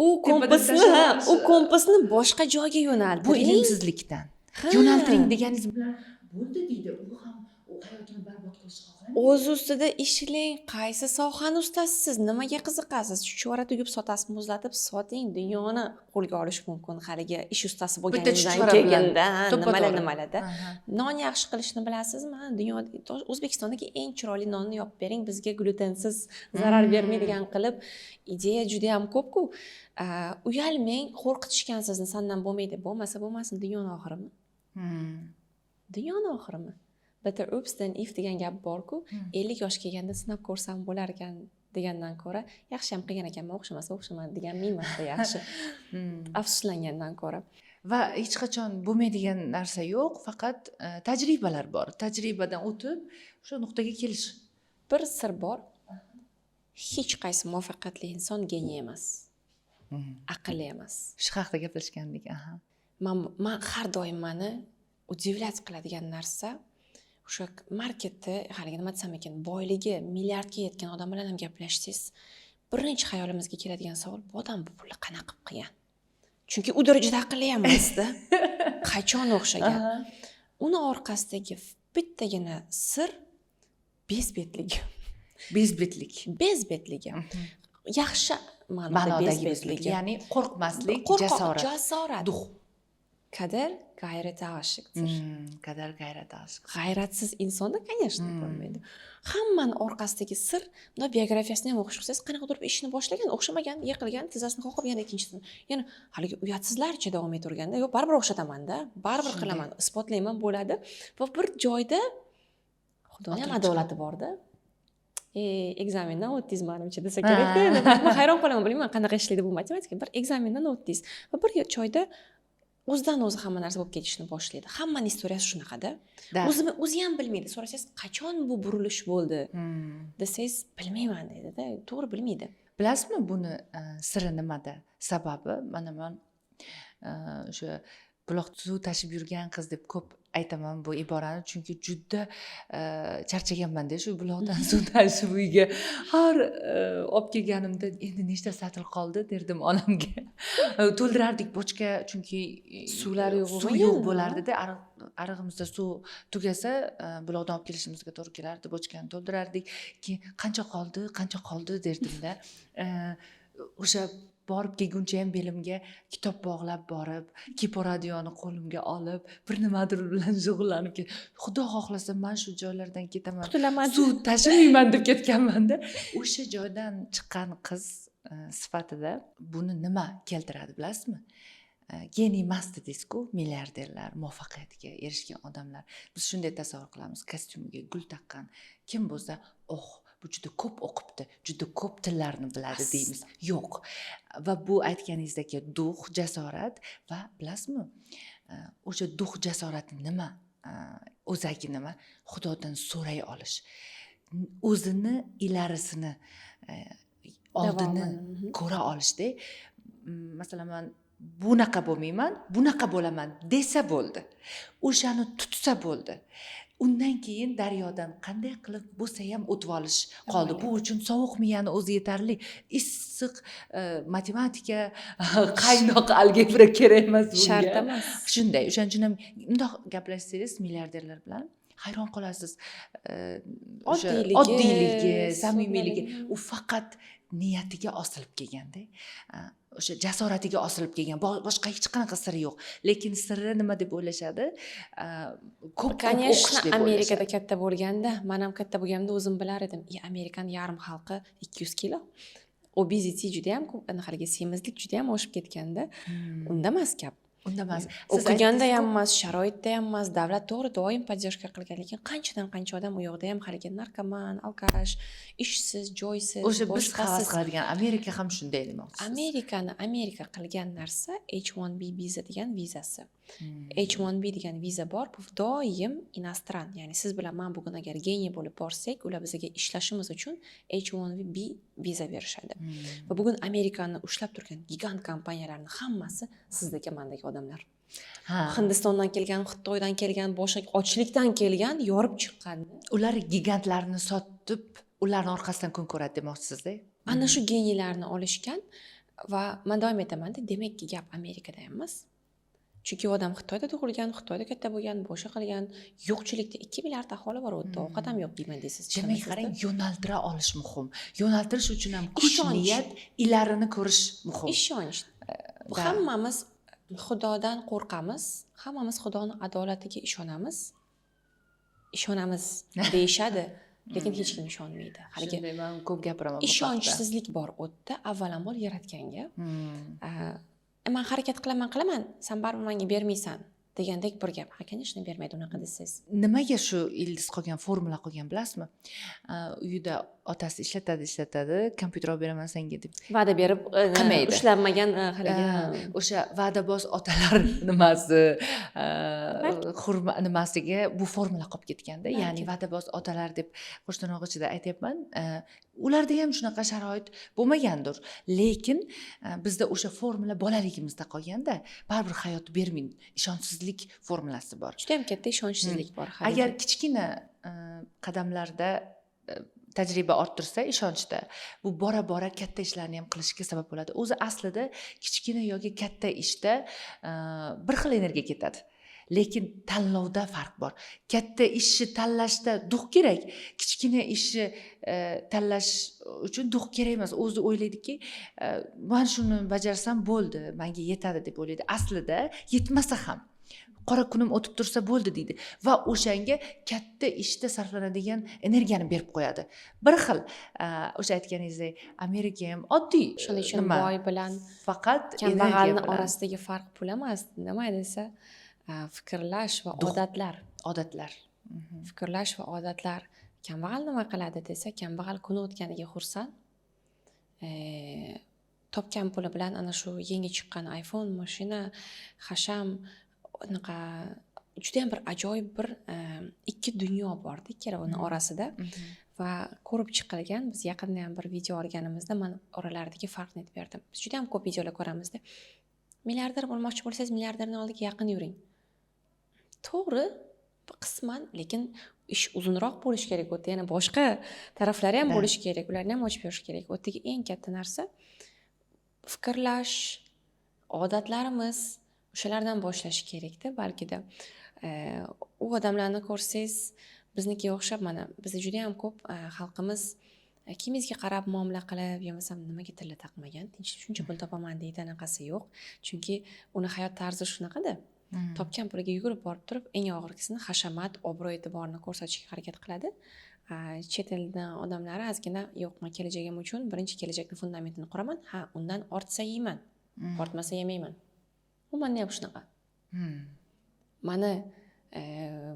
u kompasni tashlab u kompasni boshqa joyga Bu yo'naltiring. ilmsizlikdan. Yo'naltiring deganingiz bilan bo'ldi deydi. U ham hayotini barbod qilishni xohlamaydi. O'z ustida ishlang, qaysi sohani ustasisiz, nimaga qiziqasiz? Chuchvara tugib sotasiz, muzlatib soting, dunyoni qo'lga olish mumkin. Haligi ish ustasi bo'lganingizdan keyinda nimalarda. Non yaxshi qilishni bilasizmi? Dunyoda O'zbekistondagi eng chiroyli nonni yopib bering, bizga glutensiz, zarar bermaydigan qilib ideya juda ham ko'p-ku. Uyalmang, qo'rqitishgan sizni, sendan bo'lmaydi, bo'lmasa bo'lmasin, dunyoni oxirimi? Dunyoni oxirimi? Better oops than if degan gap bor-ku, 50 yoshga kelganda sinab ko'rsam bo'lar ekan degandan ko'ra, yaxshi ham qilgan ekanman, o'xshamasa o'xshamadi degan ming marta yaxshi. Afsuslangandan ko'ra. Va hech qachon bo'lmaydigan narsa yo'q, faqat tajribalar bor. Tajribadan o'tib o'sha nuqtaga kelish. Bir sir bor. Hech qaysi muvaffaqiyatli inson geniy emas. Aqlli emas. Shu haqida gaplashgandik. Men har doim meni udivlять qiladigan narsa o'sha marketda, haligi nima desam ekan, boyligi milliardga yetgan odam bilan ham gaplashsangiz, birinchi xayolimizga keladigan savol, bu odam bu pulni qanaqa qilib qilgan? Chunki u darajada aqlli emasda. Qachon o'xshagan? Uni orqasidagi bittagina sir bezbetligi. Bezbetligi. Yaxshi ma'noda bezbetligi. Ya'ni qo'rqmaslik, jasorat, duh. Qadar g'ayrati oshiqdir. Qadar g'ayrati oshiq. G'ayratsiz insonda, конечно, bo'lmaydi. Hammani orqasidagi sir, buni biografiyasini ham o'qishsangiz, qanaqadir bir ishni boshlagan, o'xshamagan, yiqilgan, tizzasini qoqib yana ikkinchisini. Yana haligi uyatsizlarcha davom etaverganda, yo'q, baribir o'xshataman-da, baribir qilaman, isbotlayman bo'ladi. Va bir joyda Xudoning ham adolati bor-da. Ekzamendan o'tdingiz menimcha desa kerak-da. Men hayron qolaman, bilmayman qanaqa ishlaydi bu matematika. Bir ekzamendan o'tdingiz va bir joyda o'zidan o'zi hamma narsa bo'lib ketishni boshlaydi. Hammaning istoriyasi shunaqada. O'zi ham bilmaydi. So'rasangiz, qachon bu burilish bo'ldi? Desangiz, bilmayman deydi-da. To'g'ri bilmaydi. Bilasizmi buni siri nimada? Sababi mana men o'sha buloq suv tashib yurgan qiz deb ko'p aytaman bu iborani, chunki juda charchaganman-da shu buloqdan suv tashib uyga. Har olib kelganimda endi nechta satil qoldi derdim onamga. To'ldirardik bochka, chunki suvlar yo'q bo'lardi-da. Arig'imizda suv tugasa, buloqdan olib kelishimizga to'g'ri kelardi, bochkani to'ldirardik. Keyin qancha qoldi derdimda. O'sha borib kelguncha ham belimga kitob bog'lab borib, Kipo radioni qo'limga olib, bir nimadir bilan shug'ullanib Xudo xohlasa men shu joylardan ketaman. Suv tashimayman deb ketganman-da. O'sha joydan chiqqan qiz sifatida buni nima keltiradi bilasizmi? Geniy emas dedingiz-ku, milliarderlar, muvaffaqiyatga erishgan odamlar. Biz shunday tasavvur qilamiz, kostyumiga gul taqqan kim bo'lsa, bu juda ko'p o'qibdi, juda ko'p tillarni biladi deymiz. Yo'q. Va bu aytganingizdagi duh, jasorat va bilasizmi? O'sha duh, jasorati nima? O'zagi nima? Xudodan so'ray olish. O'zini ilarisini, oldini ko'ra olishda. Masalan, men bunaqa bo'lmayman, bunaqa bo'laman desa bo'ldi. O'shani tutsa bo'ldi. Undan keyin daryodan qanday qilib bo'lsa ham o'tib olish qoldi. Bu uchun sovuq miyani o'zi yetarli. Issiq matematika, qaynoq algebra kerak emas bunga. Shart emas. Shunday, o'shaning uchun ham bundoq gaplashsangiz milliarderlar bilan hayron qolasiz. Oddiyligi, samimiyligi, u faqat niyatiga osilib kelganda, o'sha jasoratiga osilib kelgan. Boshqa hech qanaqa siri yo'q. Lekin sirri nima deb o'ylashadi? Ko'p o'qish deb Amerikada katta bo'lganda, men ham katta bo'lganimda o'zim bilar edim. Amerikaning yarim xalqi 200 kilo. Obesity juda ham ko'p, haligi semizlik juda ham oshib ketganda, unda emas gap. Unda emas. O'qiganda ham emas, sharoitda ham emas, davlat to'g'ri doim podдержка qilgan, lekin qanchadan qancha odam u yoqda ham haligi narkoman, alkash, ishsiz, joysiz, o'sha biz havas qiladigan Amerika ham shunday demoqchisiz. Amerika qilgan narsa H1B viza degan vizasi. H1B degan viza bor. Bu doim inostran. Ya'ni siz bilan men bugun agar geniy bo'lib borsak, ular bizga ishlashimiz uchun H1B viza berishadi. Va bugun Amerikani ushlab turgan gigant kompaniyalarning hammasi sizdagi mendagi odamlar. Hindistondan kelgan, Xitoydan kelgan, boshqa ochlikdan kelgan, yorib chiqqan. Ular gigantlarni sotib, ularning orqasidan kun ko'radi demoqchisizda? Ana shu geniylarni olishgan va men davom aytaman-da, demakki gap Amerikada emas. Chunki u odam Xitoyda tug'ilgan, Xitoyda katta bo'lgan, boshqa qilgan, yo'qchilikda 2 milliard aholi bor, u yerda ovqat ham yo'q deyman deysiz. Demak, qarang, yo'naltira olish muhim. Yo'naltirish uchun ham kuch, niyat, ilarini ko'rish muhim. Ishonch. Hammamiz Xudodan qo'rqamiz, hammamiz Xudoning adolatiga ishonamiz deyishadi, lekin hech kim ishonmaydi. Haligi men ko'p gapiraman. Ishonchsizlik bor u yerda, avvalambor yaratganga. Men harakat qilaman, sen baribir menga bermaysan degandek bir gap. Ha, конечно, bermaydi unaqa desangiz. Nimaga shu ildiz qolgan, formula qolgan bilasizmi? Uyida otasi ishlatadi, kompyuter olib beraman senga deb va'da berib qilmaydi. Ushlanmagan haligi o'sha va'daboz otalar nimasi, hurmat nimasiga bu formula qolib ketganda, ya'ni va'daboz otalar deb qo'shtirnoq ichida aytyapman. Ularda ham shunaqa sharoit bo'lmagandir, lekin bizda o'sha formula bolaligimizda qolganda, baribir hayot bermaydi. Ishonchsizlik formulasi bor. Juda ham katta ishonchsizlik bor. Agar kichkina qadamlarda tajriba orttirsa ishonchda, bu bora katta ishlarni ham qilishga sabab bo'ladi. O'zi aslida kichkina yoki katta ishda bir xil energiya ketadi. Lekin tanlovda farq bor. Katta ishni tanlashda duh kerak, kichkina ishni tanlash uchun duh kerak emas. O'zi o'ylaydiki, men shuni bajarsam bo'ldi, menga yetadi deb o'ylaydi. Aslida yetmasa ham qora kunim o'tib tursa bo'ldi deydi va o'shanga katta ishda sarflanadigan energiyani berib qo'yadi. Bir xil o'sha aytganingizdek, Amerika ham oddiy. Shuning uchun boy bilan faqat kambag'alning orasidagi farq pul emas, nima desa, fikrlash va odatlar. Fikrlash va odatlar. Kambag'al nima qiladi desa, kambag'al kuni o'tganiga xursand. Topgan puli bilan ana shu yangi chiqqan iPhone, mashina, hasham unaqa juda ham bir ajoyib bir ikki dunyo bordi ikkalovini orasida va ko'rib chiqilgan. Biz yaqinda ham bir video olganimizda men oralaridagi farqni aytib berdim. Biz juda ham ko'p videolar ko'ramizda. Milliarder bo'lmoqchi bo'lsangiz, milliarderning oldiga yaqin yuring. To'g'ri, qisman, lekin ish uzunroq bo'lishi kerak. U yerda yana boshqa taraflari ham bo'lishi kerak. Ularni ham ochib berish kerak. U yerdagi eng katta narsa fikrlash, odatlarimiz, o'shalardan boshlash kerakda, balkida. U odamlarni ko'rsangiz, biznikiga o'xshab, mana bizda juda ham ko'p xalqimiz kimizga qarab muomala qilib, yo bo'lmasam nimaga tilla taqmagan, tinch shuncha pul topaman deydi, anaqasi yo'q. Chunki uni hayot tarzi shunaqada. Topgan puliga yugurib borib turib, eng og'irgisini hashamat, obro' e'tiborni ko'rsatishga harakat qiladi. Chet eldan odamlari ozgina yo'q, men kelajagim uchun birinchi kelajakni fundamentini quraman. Ha, undan ortsa yeyman, ortmasa yemayman. Umuman ham shunaqa. Mani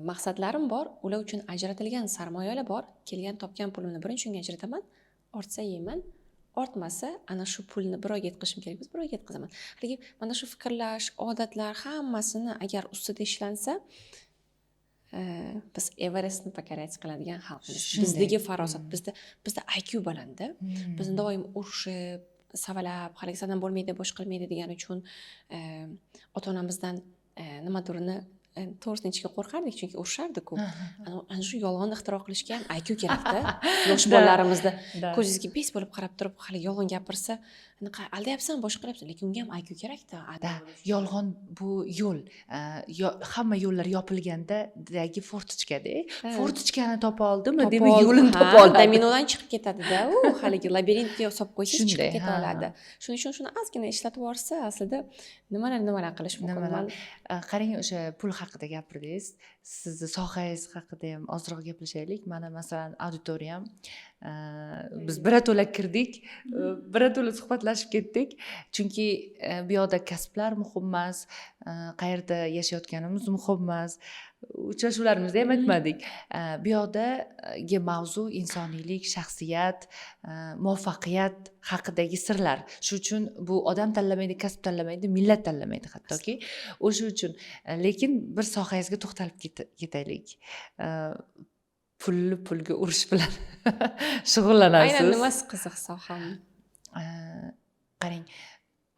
maqsadlarim bor, ular uchun ajratilgan sarmoyalar bor. Kelgan topgan pulimni birinchi unga ajrataman, ortsa yeyman, ortmasa ana shu pulni birovga yetkazishim kerak, biz birovga yetkazaman. Haligi mana shu fikrlash, odatlar hammasini agar ustida ishlansa, biz Everestni покорять qiladigan xalqmiz. Bizdagi farosat, bizda IQ balandda. Bizni doim urushib, savalab, haligisadan bo'lmaydi, bosh qilmaydi degan uchun ota-onamizdan nimadurini to'g'risiga qo'rqardik, chunki urushardi ko'p. Ana shu yolg'onni ixtiro qilishga ham IQ kerakda. Yosh bolalarimizda ko'zingizga pes bo'lib qarab turib, hali yolg'on gapirsa, anaqa aldayapsan, boshqa qilyapsan, lekin unga ham IQ kerakda. Yolg'on bu yo'l. Hamma yo'llar yopilgandagi fortichkada. Fortichkani topa oldimmi, demak yo'lini topa oladi. Dominodan chiqib ketadi-da. U haligi labirintga solib qo'ysangiz chiqib keta oladi. Shuning uchun shuni ozgina ishlatib yuborsa, aslida nimalar qilish mumkin. Qarang, o'sha pul haqida gapirdingiz. Sizni sohangiz haqida ham ozroq gaplashaylik. Mana masalan auditoriyam biz birato'la kirdik, birato'la suhbatlashib ketdik. Chunki bu yoqda kasblar muhim emas, qayerda yashayotganimiz muhim emas. uchrashuvlarimizda ham aytmadik. Bu yoqdagi mavzu insoniylik, shaxsiyat, muvaffaqiyat haqidagi sirlar. Shu uchun bu odam tanlamaydi, kasb tanlamaydi, millat tanlamaydi hattoki. O'sha uchun lekin bir sohangizga to'xtalib ketaylik. Pulga urish bilan shug'ullanasiz. Aynan nimasi qiziq soham? Qarang,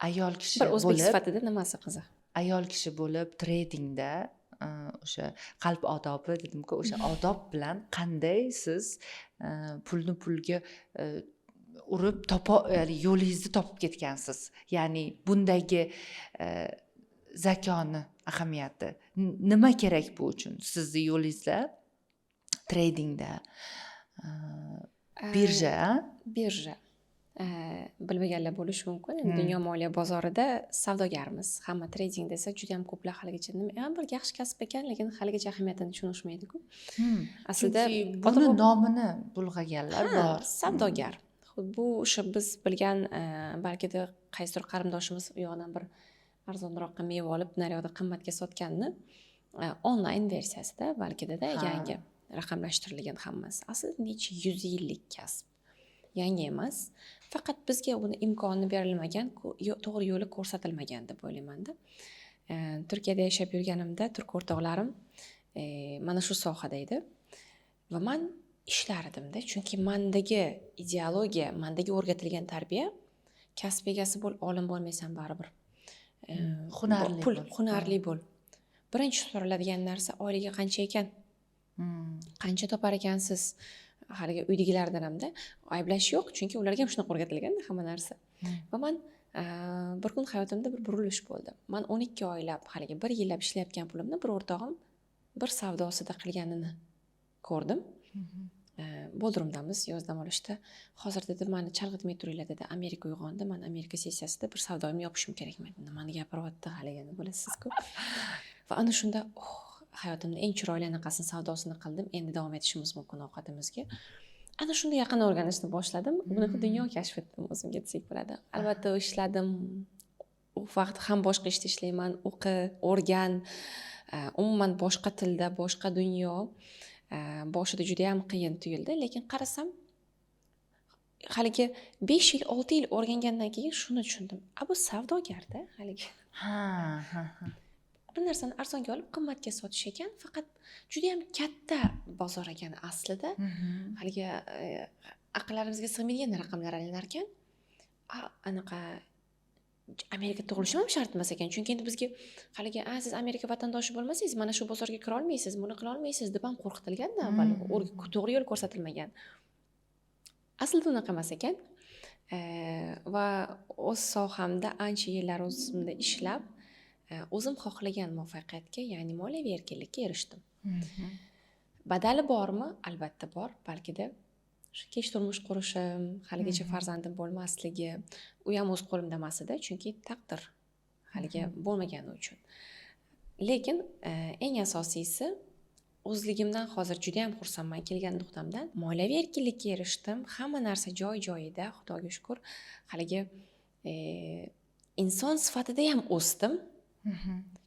ayol kishi Bir o'zbek bo'lib, sifatida nimasi qiziq? ayol kishi bo'lib tradingda o'sha qalb odobi dedim-ku, o'sha odob bilan qanday siz pulni pulga urib ya'ni yo'lingizni topib ketgansiz. Ya'ni bundagi zakoni ahamiyati nima kerak bu uchun sizni yo'lingizda tradingda birja bilmaganlar bo'lishi mumkin. Dunyo moliya bozorida savdogarmiz. Hamma trading desa juda ham ko'plar haligacha nima bir yaxshi kasb ekan, lekin haligacha ahamiyatini tushunishmaydi-ku. Aslida buni nomini bulg'aganlar bor. Savdogar. Bu o'sha biz bilgan balkida qaysidir qarindoshimiz u yoqdan bir arzonroqqa meva olib, naryoqda qimmatga sotganni onlayn versiyasida balkida yangi raqamlashtirilgan hammasi. Aslida necha 100 yillik kasb. Yangi emas. Faqat bizga buni imkoni berilmagan, to'g'ri yo'li ko'rsatilmagan deb o'ylayman-da. Turkiyada yashab yurganimda turk o'rtoqlarim mana shu sohada edi va men ishlardimda, chunki mendagi ideologiya, mendagi o'rgatilgan tarbiya kasb egasi bo'l, olim bo'lmaysan baribir. Hunarli bo'l. Birinchi so'raladigan narsa oyliga qancha ekan? Qancha topar ekansiz? Haligi uydagilardan hamda ayblash yo'q, chunki ularga ham shunaqa o'rgatilganda hamma narsa. Va men bir kun hayotimda bir burilish bo'ldi. Men 12 oylab, haligi 1 yillab ishlayotgan pulimni bir o'rtog'im bir savdosida qilganini ko'rdim. Bodrumdamiz yoz dam olishda. Hozir dedi, meni chalg'itmay turinglar dedi. Amerika uyg'ondi. Men Amerika sessiyasida bir savdoyimni yopishim kerak edi. Nimani gapiryapti haligini bilasiz-ku. Va ana shunda hayotimda eng chiroyli anaqasini savdosini qildim. Endi davom etishimiz mumkin ovqatimizga. Ana shunda yaqin o'rganishni boshladim. Bunaqa dunyo kashf etdim o'zimga desak bo'ladi. Albatta ishladim. U vaqt ham boshqa ishda ishlayman, o'rgan. Umuman boshqa tilda, boshqa dunyo. Boshida juda ham qiyin tuyuldi, lekin qarasam haligi 5 yil, 6 yil o'rgangandan keyin shuni tushundim. Bu savdogarda haligi. Bir narsani arzonga olib qimmatga sotish ekan, faqat juda ham katta bozor ekan aslida. Haligi aqllarimizga sig'maydigan raqamlar aylanar ekan. Anaqa Amerika tug'ilishim ham shart emas ekan, chunki endi bizga haligi siz Amerika vatandoshi bo'lmasangiz, mana shu bozorga kira olmaysiz, buni qila olmaysiz deb ham qo'rqitilganda avval to'g'ri yo'l ko'rsatilmagan. Aslida unaqa emas ekan. Va o'z sohamda ancha yillar o'zimda ishlab, o'zim xohlagan muvaffaqiyatga, ya'ni moliyaviy erkinlikka erishdim. Badali bormi? Albatta bor. Balkida shu kech turmush qurishim, haligacha farzandim bo'lmasligi, u ham o'z qo'limda emas edi, chunki taqdir haligi bo'lmagani uchun. Lekin eng asosiysi o'zligimdan hozir juda ham xursandman kelgan nuqtamdan. Moliyaviy erkinlikka erishdim. Hamma narsa joy-joyida, Xudoga shukr. Haligi inson sifatida ham o'sdim.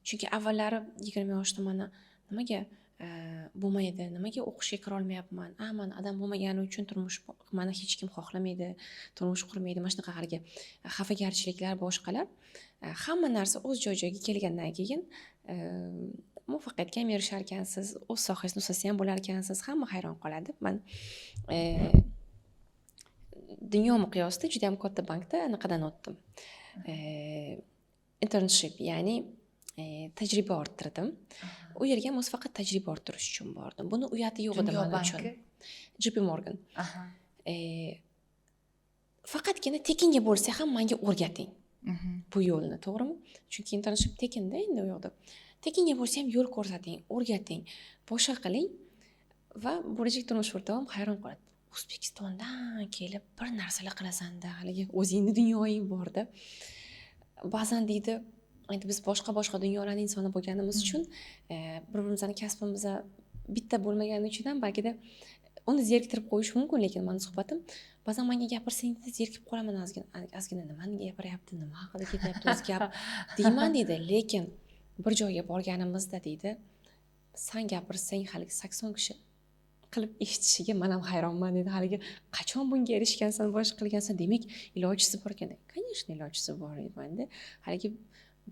Chunki avvallari 20 yoshda mana nimaga bo'lmaydi, nimaga o'qishga kira olmayapman, men odam bo'lmagani uchun meni hech kim xohlamaydi, turmush qurmaydi, mana shunaqa haligi xafagarchiliklar, boshqalar. Hamma narsa o'z joy-joyiga kelgandan keyin muvaffaqiyatga ham erishar ekansiz, o'z sohangizni usasi ham bo'lar ekansiz, hamma hayron qoladi. Men dunyo miqyosida juda ham katta bankda anaqadan o'tdim. Internship, ya'ni tajriba orttirdim. U yerga ham o'z faqat tajriba orttirish uchun bordim. Buni uyati yo'q edi men uchun. JP Morgan. Faqatgina tekinga bo'lsa ham menga o'rgating. Bu yo'lni, to'g'rimi? Chunki internship tekinda endi u yoqda. Tekinga bo'lsa ham yo'l ko'rsating, o'rgating, boshqa qiling va bo'lajak turmush o'rtog'im hayron qoladi. O'zbekistondan kelib bir narsalar qilasan-da, haligi o'zingni dunyoying bor-da. Ba'zan deydi, endi biz boshqa dunyolarning insoni bo'lganimiz uchun bir-birimizning kasbimiz bitta bo'lmagani uchun ham balkida uni zeriktirib qo'yish mumkin, lekin mening suhbatim ba'zan menga gapirsang zerikib qolaman ozgina nimani gapiryapti, nima haqida ketyapti o'zi gap deyman deydi, lekin bir joyga borganimizda deydi, san gapirsang haligi 80 kishi qilib eshitishiga men ham hayronman dedi. Haligi qachon bunga erishgansan, bosh qilgansan, demak ilojisi bor ekan. Конечно, ilojisi bor edi. Haligi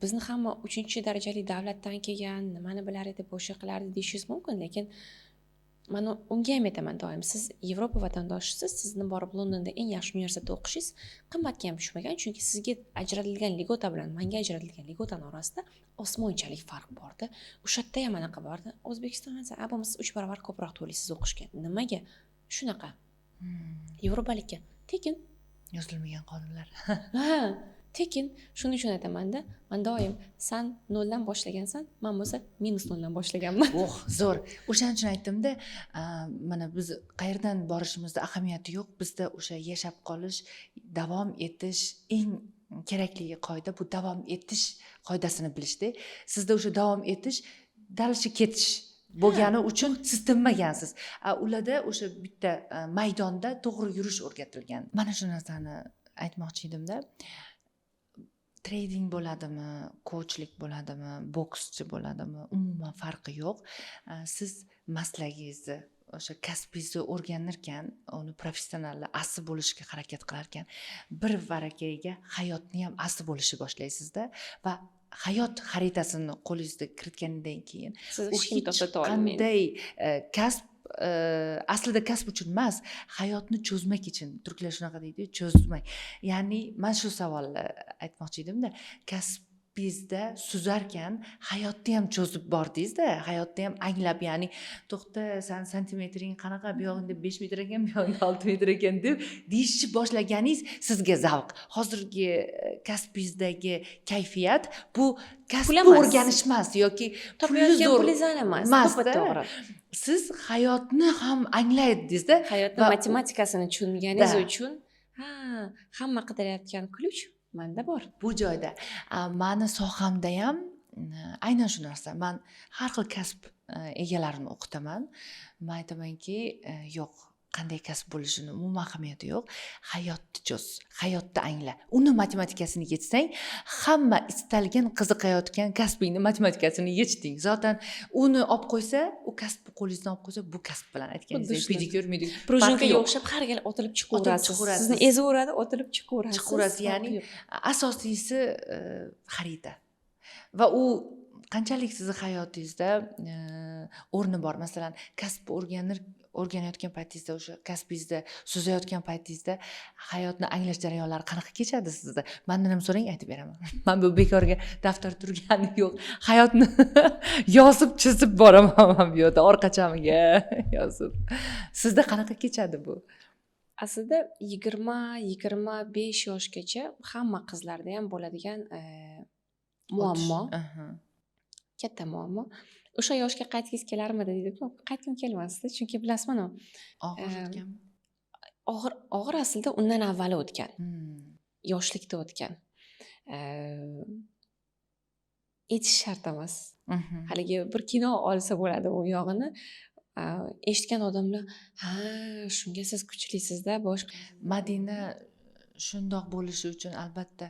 bizni hamma 3-darajali davlatdan kelgan, nimani bilar edi, boshqa qilardi deyishingiz mumkin, lekin men unga ham aytaman doim, siz Yevropa vatandoshisiz, sizni borib Londonda eng yaxshi universitetda o'qishingiz qimmatga ham tushmagan, chunki sizga ajratilgan ligota bilan menga ajratilgan ligotani orasida osmonchalik farq bordi. O'sha yerda ham anaqa bordi. O'zbekistonda esa abamiz 3 barobar ko'proq to'laysiz o'qishga. Nimaga? Shunaqa. Yevropalikka tekin yozilmagan qonunlar. Ha, tekin. Shuning uchun aytaman-da, men doim san 0 dan boshlagansan, men bo'lsa -0 dan boshlaganman. Zo'r. O'shaning uchun aytdim-da, mana biz qayerdan borishimizda ahamiyati yo'q. Bizda o'sha yashab qolish, davom etish eng kerakli qoida bu davom etish qoidasini bilishda. Sizda o'sha davom etish dalishi ketish bo'lgani uchun siz tinmagansiz. Ularda o'sha bitta maydonda to'g'ri yurish o'rgatilgan. Mana shu narsani aytmoqchi edim-da. Trading bo'ladimi, coachlik bo'ladimi, bokschi bo'ladimi, umuman farqi yo'q. Siz maslagingizni, o'sha kasbingizni o'rganirkan, uni professionallar asli bo'lishga harakat qilarkan, bir varakayga hayotni ham asli bo'lishni boshlaysiz-da va hayot xaritasini qo'lingizga kiritgandan keyin siz u hech to'xtata olmaydi. qanday kasb aslida kasb uchun emas, hayotni cho'zmak uchun. Turklar shunaqa deydi, cho'zmak. Ya'ni men shu savolni aytmoqchi edim-da, kasbingizda suzarkan hayotni ham cho'zib bordingiz-da, hayotni ham anglab, ya'ni to'xta, san santimetring qanaqa, bu yog'ingda 5 metr ekan, bu yog'ingda 6 metr ekan deb deyishni boshlaganingiz sizga zavq. Hozirgi kasbingizdagi kayfiyat bu kasbni o'rganish emas yoki pulni zo'r emas, to'g'ri. Siz hayotni ham anglaydingiz-da. Hayotni matematikasini tushunganingiz uchun, hamma qidirayotgan ключ menda bor. Bu joyda meni sohamda ham aynan shu narsa. Men har xil kasb egalarini o'qitaman. Men aytamanki, yo'q, qanday kasb bo'lishini umuman ahamiyati yo'q. Hayotni cho'z, hayotni angla. Uni matematikasini yetsang, hamma istalgan qiziqayotgan kasbingni matematikasini yechding. Zotan uni olib qo'ysa, u kasbni qo'lingizdan olib qo'ysa, bu kasb bilan aytganingizdek pedikyur, prujinkaga o'xshab har gal otilib chiqaverasiz. Sizni ezaveradi, otilib chiqaverasiz. Ya'ni asosiysi xarita. Va u qanchalik sizni hayotingizda o'rni bor. Masalan, kasb o'rganayotgan paytingizda, o'sha kasbingizda suzayotgan paytingizda hayotni anglash jarayonlari qanaqa kechadi sizda? Mendan ham so'rang, aytib beraman. Men bu bekorga daftar turgani yo'q. Hayotni yozib, chizib boraman men bu yerda orqachamiga yozib. Sizda qanaqa kechadi bu? Aslida 20-25 yoshgacha hamma qizlarda ham bo'ladigan muammo. Katta muammo. O'sha yoshga qaytgingiz kelarmidi deydi-ku, qaytgim kelmasdi, chunki bilasizmi, og'ir aslida undan avval o'tgan. Yoshlikda o'tgan. Aytish shart emas. Haligi bir kino olsa bo'ladi u yog'ini. Eshitgan odamlar, shunga siz kuchlisizda, boshqa. Madina shundoq bo'lishi uchun albatta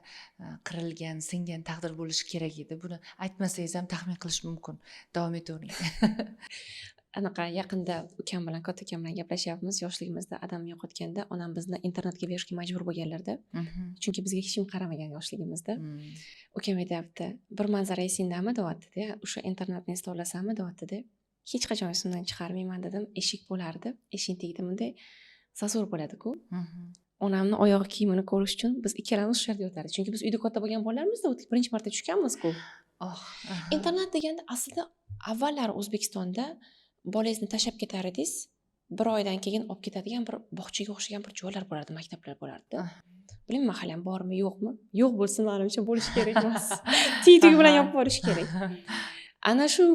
qirilgan, singan taqdir bo'lishi kerak edi. Buni aytmasangiz ham taxmin qilish mumkin. Davom etavering. Anaqa yaqinda ukam bilan, katta ukam bilan gaplashyapmiz. Yoshligimizda adam yo'qotganda onam bizni internatga berishga majbur bo'lganlarda. Chunki bizga hech kim qaramagan yoshligimizda. Ukam aytayapti, bir manzara esingdami deyapti-da, o'sha internatni esla olasanmi deyapti-da. Hech qachon esimdan chiqarmayman dedim. Eshik bo'lardi. Eshik tagida bunday zasur bo'ladi-ku. Onamni oyoq kiyimini ko'rish uchun biz ikkalamiz shu yerda yotardik. Chunki biz uyda katta bo'lgan bolalarmizda birinchi marta tushganmiz-ku. Internet deganda aslida avvallari O'zbekistonda bolangizni tashlab ketar edingiz, bir oydan keyin olib ketadigan bir bog'chaga o'xshagan bir joylar bo'lardi, maktablar bo'lardi. Bilmayman hali ham bormi, yo'qmi? Yo'q bo'lsa, menimcha bo'lishi kerak emas. Tiyugi bilan yopib borish kerak. Ana shu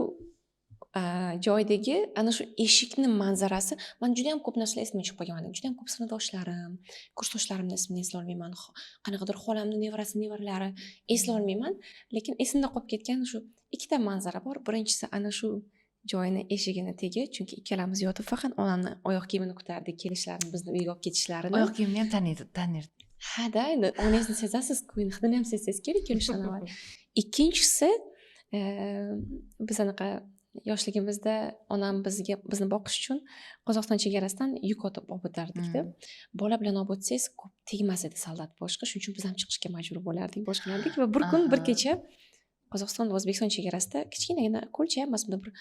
joydagi ana shu eshikni manzarasi, men juda ham ko'p narsalar esimdan chiqib qolgan. Juda ham ko'p sinfdoshlarim, kursdoshlarimni ismini eslay olmayman. Qanaqadir xolamni nevaralari eslay olmayman, lekin esimda qolib ketgan shu ikkita manzara bor. Birinchisi ana shu joyini eshigini tegi, chunki ikkalamiz yotib faqat onamni oyoq kiyimini kutardik, kelishlarini, bizni uyga olib ketishlarini. Oyoq kiyimni ham tanirdi. Ha-da, endi onangizni sezasiz-ku, hidini ham sezsangiz kerak kelishidan avval. Ikkinchisi biz anaqa yoshligimizda onam bizni boqish uchun Qozog'iston chegarasidan yuk olib o'tardikda. Bola bilan olib o'tsangiz ko'p tegmas edi soldat boshqa, shuning uchun biz ham chiqishga majbur bo'lardik, boshqalardik va bir kun bir kecha Qozog'iston va O'zbekiston chegarasida kichkinagina ko'lcha emas, bunda bir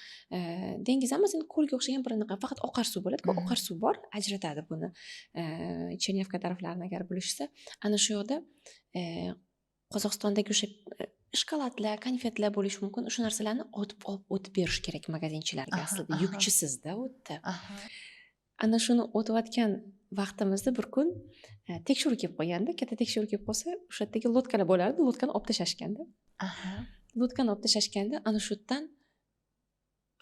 dengiz emas, endi ko'lga o'xshagan bir faqat oqar suv bo'ladi-ku, oqar suv bor, ajratadi buni. Chernyevka taraflarini agar bilishsa, ana shu yoqda Qozog'istondagi o'sha shokoladlar, konfetlar bo'lishi mumkin. O'sha narsalarni olib o'tib berish kerak magazinchilarga aslida. Yukchisizda u yerda. Ana shuni o'tayotgan vaqtimizda bir kun tekshiruv kelib qolganda, katta tekshiruv kelib qolsa, o'sha yerdagi lotkalar bo'lardi, lotkani olib tashlashganda. Lotkani olib tashlashganda ana shu yerdan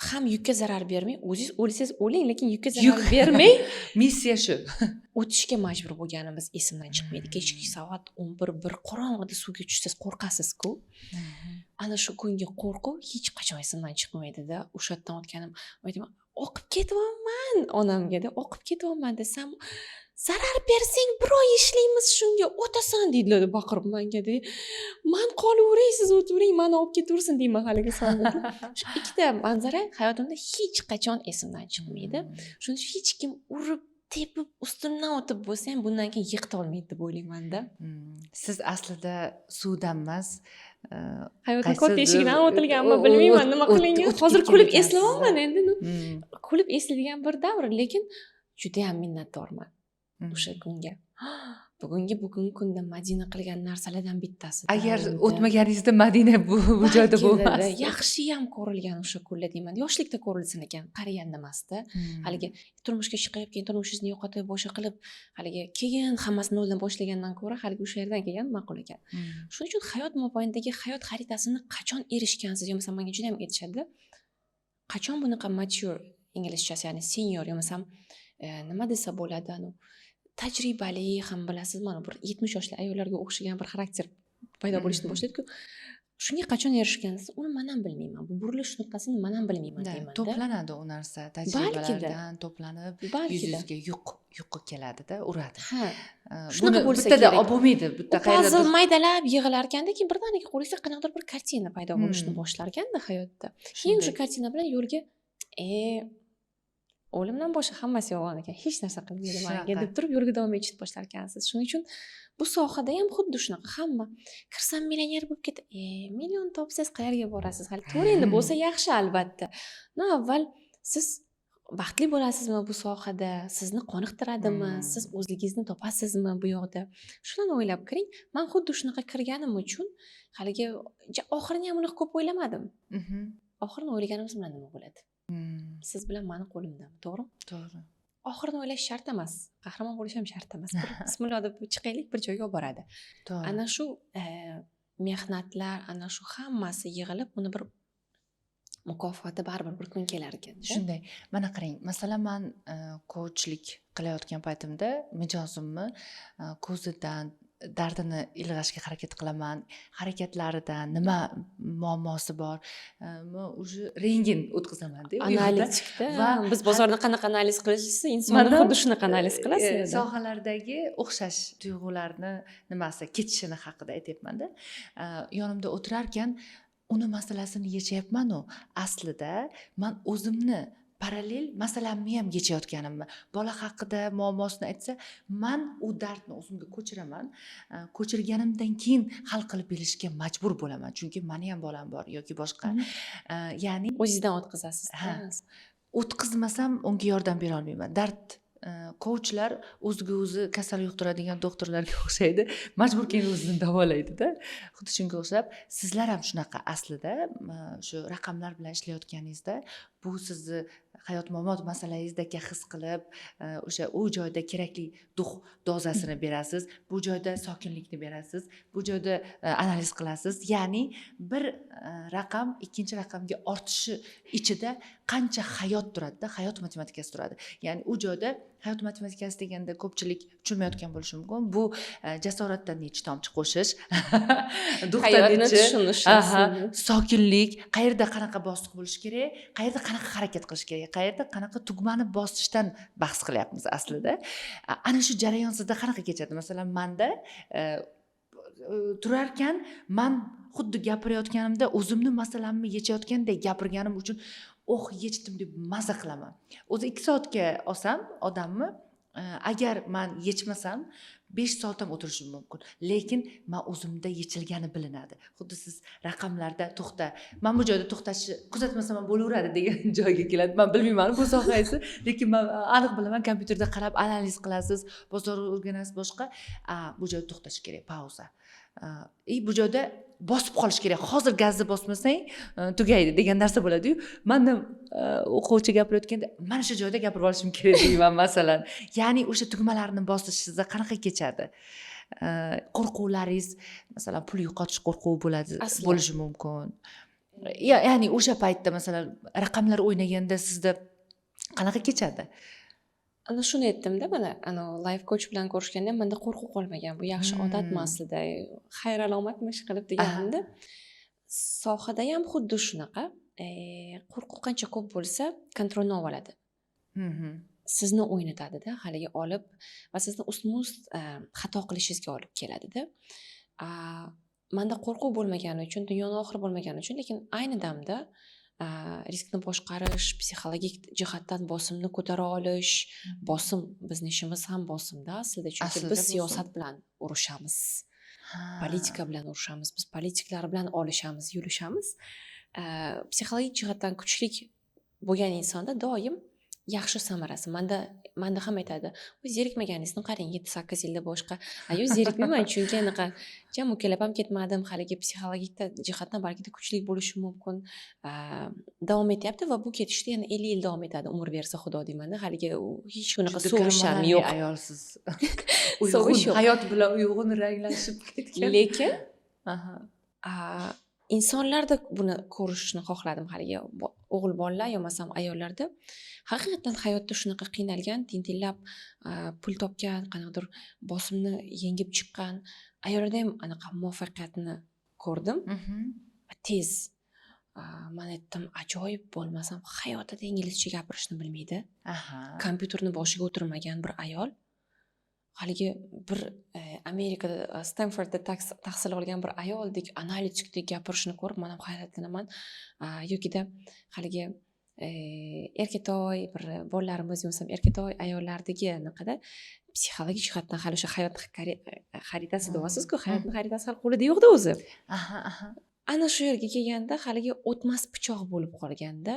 ham yukka zarar bermay, o'zingiz o'lsangiz o'ling, lekin yukka zarar bermay missiya shu. o'tishga majbur bo'lganimiz esimdan chiqmaydi. Kechki soat 11 qorong'ida suvga tushsangiz qo'rqasiz-ku. Ana shu kungi qo'rquv hech qachon esimdan chiqmaydi-da. O'sha yerdan o'tganim, aytaman, oqib ketyapman onamga-da, oqib ketyapman desam, zarar bersang bir oy ishlaymiz shunga, o'tasan deydilar baqirib menga-da. Men qolaveray, siz o'tiring, meni olib ketaversin deyman haliga sonda. Shu ikkita manzara hayotimda hech qachon esimdan chiqmaydi. Shuning uchun hech kim urib tepib ustimdan o'tib bo'lsa ham bundan keyin yiqita olmaydi deb o'ylayman-da. Siz aslida suvdan emas, hayotning katta eshigidan o'tilganmi bilmayman, nima qilingan. Hozir kulib eslayapman endi. Kulib eslaydigan bir davr, lekin juda ham minnatdorman o'sha kunga. Bugungi kunda Madina qilgan narsalardan bittasi. Agar o'tmaganingizda Madina bu joyda bo'lmasdi. Yaxshi ham ko'rilgan o'sha kunlar deyman. Yoshlikda ko'rilsin ekan, qaraganda emasda. Haligi turmushga chiqib, keyin turmushingizni yo'qotib, boshqa qilib, haligi keyin hammasini noldan boshlagandan ko'ra, haligi o'sha yerdan kelgan ma'qul ekan. Shuning uchun hayot mobaynidagi hayot xaritasini qachon erishgansiz, yo'qsa menga juda ham aytishadi. Qachon bunaqa mature inglizchasi, ya'ni senior yo'qsa nima desa bo'ladi, tajribali ham bilasiz, mana bir 70 yoshli ayollarga o'xshagan bir xarakter paydo bo'lishni boshlaydi-ku. Shunga qachon erishgansiz, uni men ham bilmayman. Bu burilish nuqtasini men ham bilmayman deyman-da. To'planadi u narsa, tajribalardan to'planib, yuzingizga yuqi keladi-da, uradi. Buni bittada olib bo'lmaydi, bitta qayerda puzzle maydalab yig'ilar ekanda, keyin birdaniga qo'lingizda qanaqadir bir kartina paydo bo'lishni boshlar ekanda hayotda. Keyin o'sha kartina bilan yo'lga o'limdan boshqa hammasi yolg'on ekan, hech narsa qilmaydi menga deb turib yo'lga davom etishni boshlar ekansiz. Shuning uchun bu sohada ham xuddi shunaqa, hamma kirsam millioner bo'lib ketdi. Million topsangiz qayerga borasiz? Hali to'g'ri endi bo'lsa yaxshi albatta. Avval siz baxtli bo'lasizmi bu sohada? Sizni qoniqtiradimi? Siz o'zligingizni topasizmi bu yoqda? Shularni o'ylab kiring. Men xuddi shunaqa kirganim uchun haligi oxirini ham unaqa ko'p o'ylamadim. Oxirini o'ylaganimiz bilan nima bo'ladi? Siz bilan meni qo'limdami, to'g'rimi? To'g'ri. Oxirini o'ylash shart emas. Qahramon bo'lish ham shart emas. Bismillah deb chiqaylik, bir joyga olib boradi. Ana shu mehnatlar, ana shu hammasi yig'ilib, uni bir mukofoti baribir bir kun kelar ekan. Shunday. Mana qarang, masalan, men coachlik qilayotgan paytimda mijozimni ko'zidan dardini ilg'ashga harakat qilaman, harakatlaridan nima muammosi bor, уже rentgen o'tkazaman-da. Analizda va biz bozorda qanaqa analiz qilishsa, insonni xuddi shunaqa analiz qilasiz. Sohalardagi o'xshash tuyg'ularni nimasi ketishini haqida aytyapman-da. Yonimda o'tirarkan, uni masalasini yechayapman-u, aslida men o'zimni parallel masalamni ham yechayotganimni, bola haqida muammosini aytsa, men u dardni o'zimga ko'chiraman. Ko'chirganimdan keyin hal qilib berishga majbur bo'laman, chunki meni ham bolam bor yoki boshqa. Ya'ni o'zingizdan o'tkazasiz. O'tkazmasam unga yordam bera olmayman. Dard coachlar o'ziga o'zi kasal yuqtiradigan doktorlarga o'xshaydi, majbur keyin o'zini davolaydi-da. Xuddi shunga o'xshab, sizlar ham shunaqa aslida, shu raqamlar bilan ishlayotganingizda, bu sizni hayot mamot masalalangizdagi his qilib, o'sha u joyda kerakli dozasini berasiz, bu joyda sokinlikni berasiz, bu joyda analiz qilasiz. Ya'ni bir raqam ikkinchi raqamga ortishi ichida qancha hayot turadi-da, hayot matematikasi turadi. Ya'ni u joyda hayot matematikasi deganda ko'pchilik tushunmayotgan bo'lishi mumkin. Bu jasoratdan necha tomchi qo'shish, duxdan necha, sokinlik, qayerda qanaqa bosiq bo'lishi kerak, qayerda qanaqa harakat qilish kerak, qayerda qanaqa tugmani bosishdan bahs qilyapmiz aslida. Ana shu jarayon sizda qanaqa kechadi? Masalan, menda turarkan, men xuddi gapirayotganimda o'zimni masalamni yechayotgandek gapirganim uchun yechdim deb maza qilaman. O'zi 2 soatga olsam odamni, agar men yechmasam 5 soat ham o'tirishim mumkin. Lekin men o'zimda yechilgani bilinadi. Xuddi siz raqamlarda to'xta, men bu joyda to'xtashni kuzatmasam ham bo'laveradi degan joyga keladi. Men bilmayman bu sohangizni, lekin men aniq bilaman, kompyuterda qarab analiz qilasiz, bozorni o'rganasiz, boshqa. Bu joyda to'xtash kerak, pauza. Bu joyda bosib qolish kerak. Hozir gazni bosmasang tugaydi degan narsa bo'ladi-yu. Menda o'quvchi gapirayotganda mana shu joyda gapirib olishim kerak deyman masalan. Ya'ni o'sha tugmalarni bosish sizda qanaqa kechadi? Qo'rquvlaringiz, masalan, pul yo'qotish qo'rquvi bo'lishi mumkin. Ya'ni o'sha paytda masalan raqamlar o'ynaganda sizda qanaqa kechadi? Ana shuni aytdim-da, mana life coach bilan ko'rishganda menda qo'rquv qolmagan. Bu yaxshi odatmi aslida? Xayr alomatmi ish qilib deganimda. Sohada ham xuddi shunaqa. Qo'rquv qancha ko'p bo'lsa, kontrolni oladi. Sizni o'ynatadi-da, haligi olib va sizni ustma-ust xato qilishingizga olib keladi-da. Menda qo'rquv bo'lmagani uchun, dunyoning oxiri bo'lmagani uchun, lekin ayni damda riskni boshqarish, psixologik jihatdan bosimni ko'tara olish, bosim, bizning ishimiz ham bosimda aslida, chunki biz siyosat bilan urushamiz. Politika bilan urushamiz, biz politiklar bilan olishamiz, yurishamiz. Psixologik jihatdan kuchli bo'lgan insonda doim yaxshi samarasi. Menda ham aytadi, zerikmaganingizni qarang, 7-8 yilda boshqa. Ayo, zerikmayman, chunki anaqa jam ukalab ham ketmadim, haligi psixologik jihatdan balki kuchli bo'lishi mumkin. Davom etyapti va bu ketishda yana 50 yil davom etadi, umr bersa Xudo deyman-da. Haligi hech qanaqa sovish ham yo'q. Ayolsiz. Sovish yo'q. Hayot bilan uyg'un ranglashib ketgan. Lekin insonlarda buni ko'rishni xohladim, haligi o'g'il bolalar yo masalan ayollarda haqiqatan hayotda shunaqa qiynalgan, tintillab pul topgan, qanaqadir bosimni yengib chiqqan ayollarda ham anaqa muvaffaqiyatni ko'rdim. Tez men aytdim, ajoyib, bo'lmasam hayotida inglizcha gapirishni bilmaydi. Kompyuterni boshiga o'tirmagan bir ayol, haligi bir Amerikada Stanfordda tahsil olgan bir ayoldek analitikdek gapirishni ko'rib men ham hayratlanaman. Yokida haligi erkatoy bir bolalarimiz yo'sam erkatoy ayollardagi anaqada psixologik jihatdan hali o'sha hayot xaritasi deyapsiz-ku, hayotning xaritasi hali qo'lida yo'qda o'zi. Ana shu yerga kelganda haligi o'tmas pichoq bo'lib qolganda,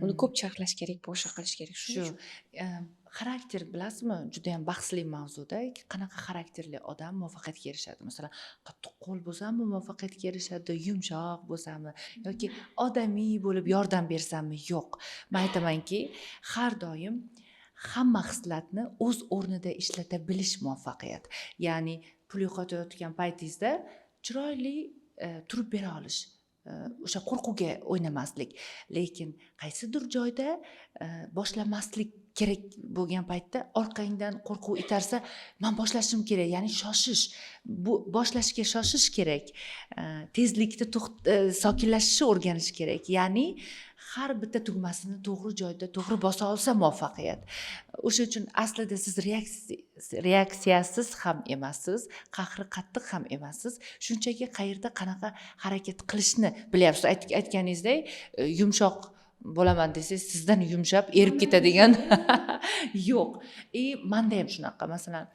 uni ko'p charxlash kerak, boshqa qilish kerak. Shu xarakter, bilasizmi, juda ham bahsli mavzuda. Qanaqa xarakterli odam muvaffaqiyatga erishadi? Masalan, qattiq qo'l bo'lsami muvaffaqiyatga erishadi, yumshoq bo'lsami yoki odamiy bo'lib yordam bersammi? Yo'q. Men aytamanki, har doim hamma xislatni o'z o'rnida ishlata bilish muvaffaqiyat. Ya'ni pul yo'qotayotgan paytingizda chiroyli turib bera olish, o'sha qo'rquvga o'ynamaslik, lekin qaysidir joyda boshlamaslik kerak bo'lgan paytda orqangdan qo'rquv itarsa, men boshlashim kerak, ya'ni shoshish, bu boshlashga shoshish kerak, tezlikda sokinlashishni o'rganish kerak, ya'ni har bitta tugmasini to'g'ri joyda to'g'ri bosa olsa muvaffaqiyat. O'sha uchun aslida siz reaksiyasiz ham emassiz, qahri qattiq ham emassiz, shunchaki qayerda qanaqa harakat qilishni bilyapsiz. Aytganingizdek, yumshoq bo'laman desangiz, sizdan yumshab erib ketadigan yo'q. Menda ham shunaqa, masalan,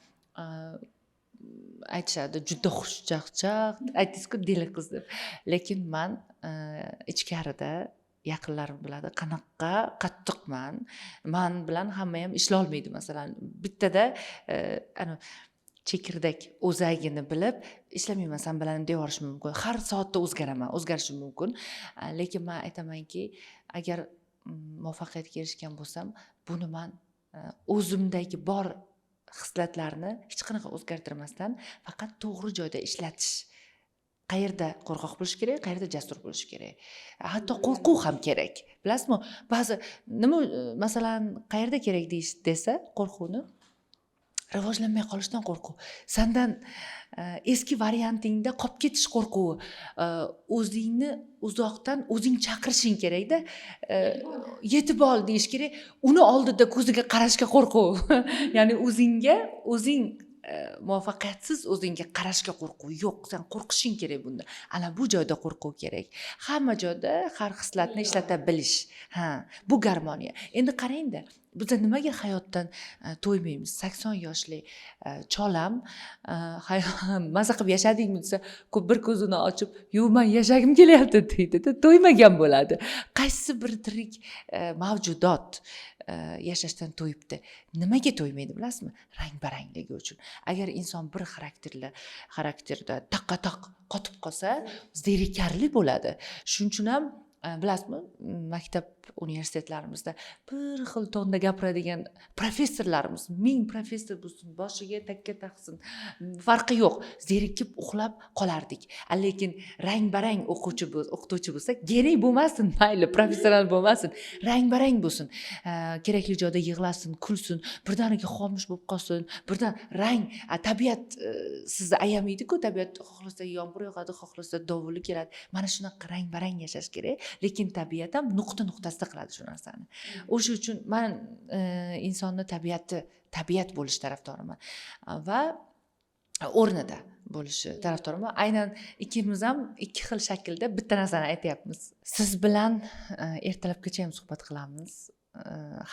aytishadi, juda xushchaqchaq, aytdingiz-ku, dili qiz deb. Lekin men ichkarida yaqinlarim biladi, qanaqa qattiqman. Men bilan hamma ham ishlay olmaydi, masalan. Bittada chekirdak o'zagini bilib, ishlamayman sen bilan deb yuborishim mumkin. Har soatda o'zgarishim mumkin. Lekin men aytamanki, agar muvaffaqiyatga erishgan bo'lsam, buni men o'zimdagi bor xislatlarni hech qanaqa o'zgartirmasdan faqat to'g'ri joyda ishlatish. Qayerda qo'rqoq bo'lish kerak, qayerda jasur bo'lish kerak. Hatto qo'rquv ham kerak. Bilasizmi? Ba'zi nima, masalan, qayerda kerak desa, qo'rquvni rivojlanmay qolishdan qo'rquv. Sendan eski variantingda qolib ketish qo'rquvi. O'zingni uzoqdan o'zing chaqirishing kerak-da. Yetib ol deyish kerak. Uni oldida ko'ziga qarashga qo'rquv. Ya'ni o'zing muvaffaqiyatsiz o'zingga qarashga qo'rquv yo'q, sen qo'rqishing kerak bunda. Ana bu joyda qo'rquv kerak. Hamma joyda har xislatni ishlata bilish. Bu garmoniya. Endi qarang-da, biz nimaga hayotdan to'ymaymiz? 80 yoshli cholam maza qilib yashadingmi desa, bir ko'zini ochib, "Yo'q, men yashagim kelyapti" deydi-da, to'ymagan bo'ladi. Qaysi bir tirik mavjudot yashashdan to'yibdi. Nimaga to'ymaydi bilasizmi? Rang-barangligi uchun. Agar inson bir xarakterda taqqa-taq qotib qolsa, zerikarli bo'ladi. Shuning uchun ham bilasizmi, maktab universitetlarimizda bir xil tonda gapiradigan professorlarimiz, 1000 professor bo'lsin, boshiga takka taqsin, farqi yo'q. Zerikib uxlab qolardik. Lekin rang-barang o'qituvchi bo'lsa, kerak bo'lmasin, mayli professional bo'lmasin, rang-barang bo'lsin. Kerakli joyda yig'lasin, kulsin, birdaniga xomush bo'lib qolsin, birdan rang, tabiat sizni ayamaydi-ku, tabiat xohlasa yomg'ir yog'adi, xohlasa dovuli keladi. Mana shunaqa rang-barang yashash kerak, lekin tabiat ham nuqta-nuqtasida qiladi shu narsani. O'sha uchun men insonni tabiat bo'lish tarafdoriman va o'rnida bo'lishi tarafdoriman. Aynan ikkimiz ham ikki xil shaklda bitta narsani aytyapmiz. Siz bilan ertalabgacha ham suhbat qilamiz.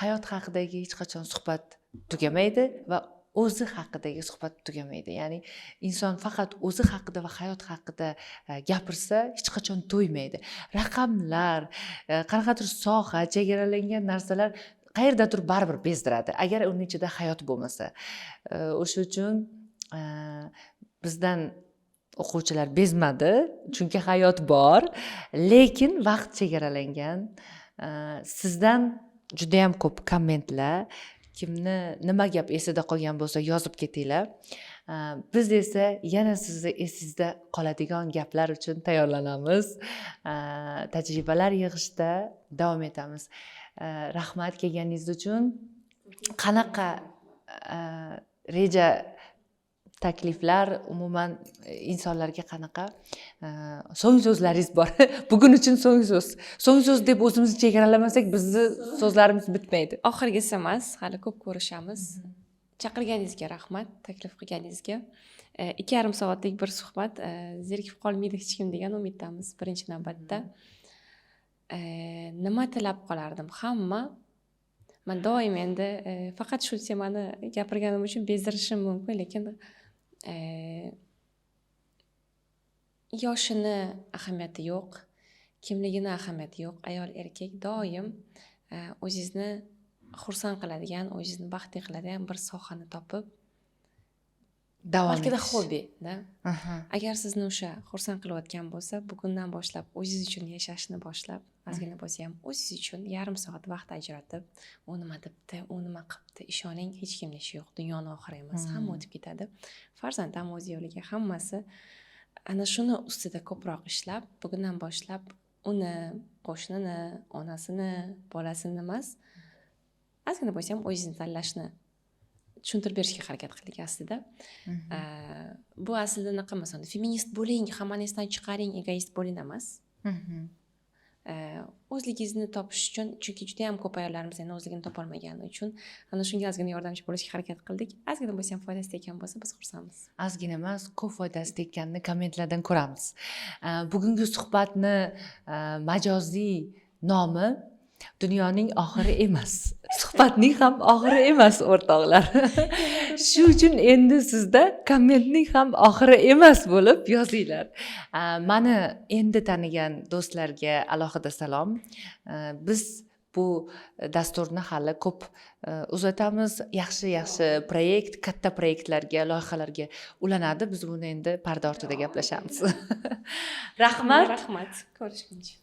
Hayot haqidagi hech qachon suhbat tugamaydi va o'zi haqidagi suhbat tugamaydi. Ya'ni inson faqat o'zi haqida va hayot haqida gapirsa, hech qachon to'ymaydi. Raqamlar, qanaqadir soha, chegaralangan narsalar qayerdadir baribir bezdiradi, agar uning ichida hayot bo'lmasa. O'sha uchun bizdan o'quvchilar bezmadi, chunki hayot bor, lekin vaqt chegaralangan. Sizdan juda ham ko'p kommentlar, kimni nima gap esida qolgan bo'lsa yozib ketinglar. Biz esa yana sizni esingizda qoladigan gaplar uchun tayyorlanamiz. Tajribalar yig'ishda davom etamiz. Rahmat kelganingiz uchun. Qanaqa reja, takliflar, umuman insonlarga qanaqa so'ng so'zlaringiz bor? Bugun uchun so'ng so'z deb o'zimizni chegaralamasak, bizni so'zlarimiz bitmaydi. Oxirgisi emas, hali ko'p ko'rishamiz. Chaqirganingizga rahmat, taklif qilganingizga. 2,5 soatlik bir suhbat, zerikib qolmaydi hech kim degan umiddamiz birinchi navbatda. Nima tilab qolardim? Men doim endi faqat shu temani gapirganim uchun bezdirishim mumkin, lekin yoshini ahamiyati yo'q, kimligini ahamiyati yo'q. Ayol erkak doim o'zingizni xursand qiladigan, o'zingizni baxtli qiladigan bir sohani topib davom etish. Balki hobbi-da. Agar sizni o'sha xursand qilayotgan bo'lsa, bugundan boshlab o'zingiz uchun yashashni boshlab, ozgina bo'lsa ham o'zingiz uchun yarim soat vaqt ajratib, u nima debdi, u nima qilibdi, ishoning, hech kimning ishi yo'q, dunyoni oxiri emas, hamma o'tib ketadi. Farzand ham o'z yo'liga, hammasi ana shuni ustida ko'proq ishlab, bugundan boshlab uni, qo'shnini, onasini, bolasini emas, ozgina bo'lsa ham o'zingizni tanlashni tushuntirib berishga harakat qildik aslida. Bu aslida naqa masalan, feminist bo'ling, hammani esdan chiqaring, egoist bo'ling emas. O'zligingizni topish uchun, chunki juda ham ko'p ayollarimiz endi o'zligini topolmagani uchun ana shunga ozgina yordamchi bo'lishga harakat qildik. Ozgina bo'lsa ham foydasi tekkan bo'lsa, biz xursandmiz. Ozgina emas, ko'p foydasi tekkanini kommentlardan ko'ramiz. Bugungi suhbatni majoziy nomi dunyoning oxiri emas. Suhbatning ham oxiri emas, o'rtoqlar. Shu uchun endi sizda kommentning ham oxiri emas bo'lib yozinglar. Mani endi tanigan do'stlarga alohida salom. Biz bu dasturni hali ko'p uzatamiz. Yaxshi proyekt, katta proyektlarga, loyihalarga ulanadi. Biz buni endi parda ortida gaplashamiz. Rahmat. Rahmat. Ko'rishguncha.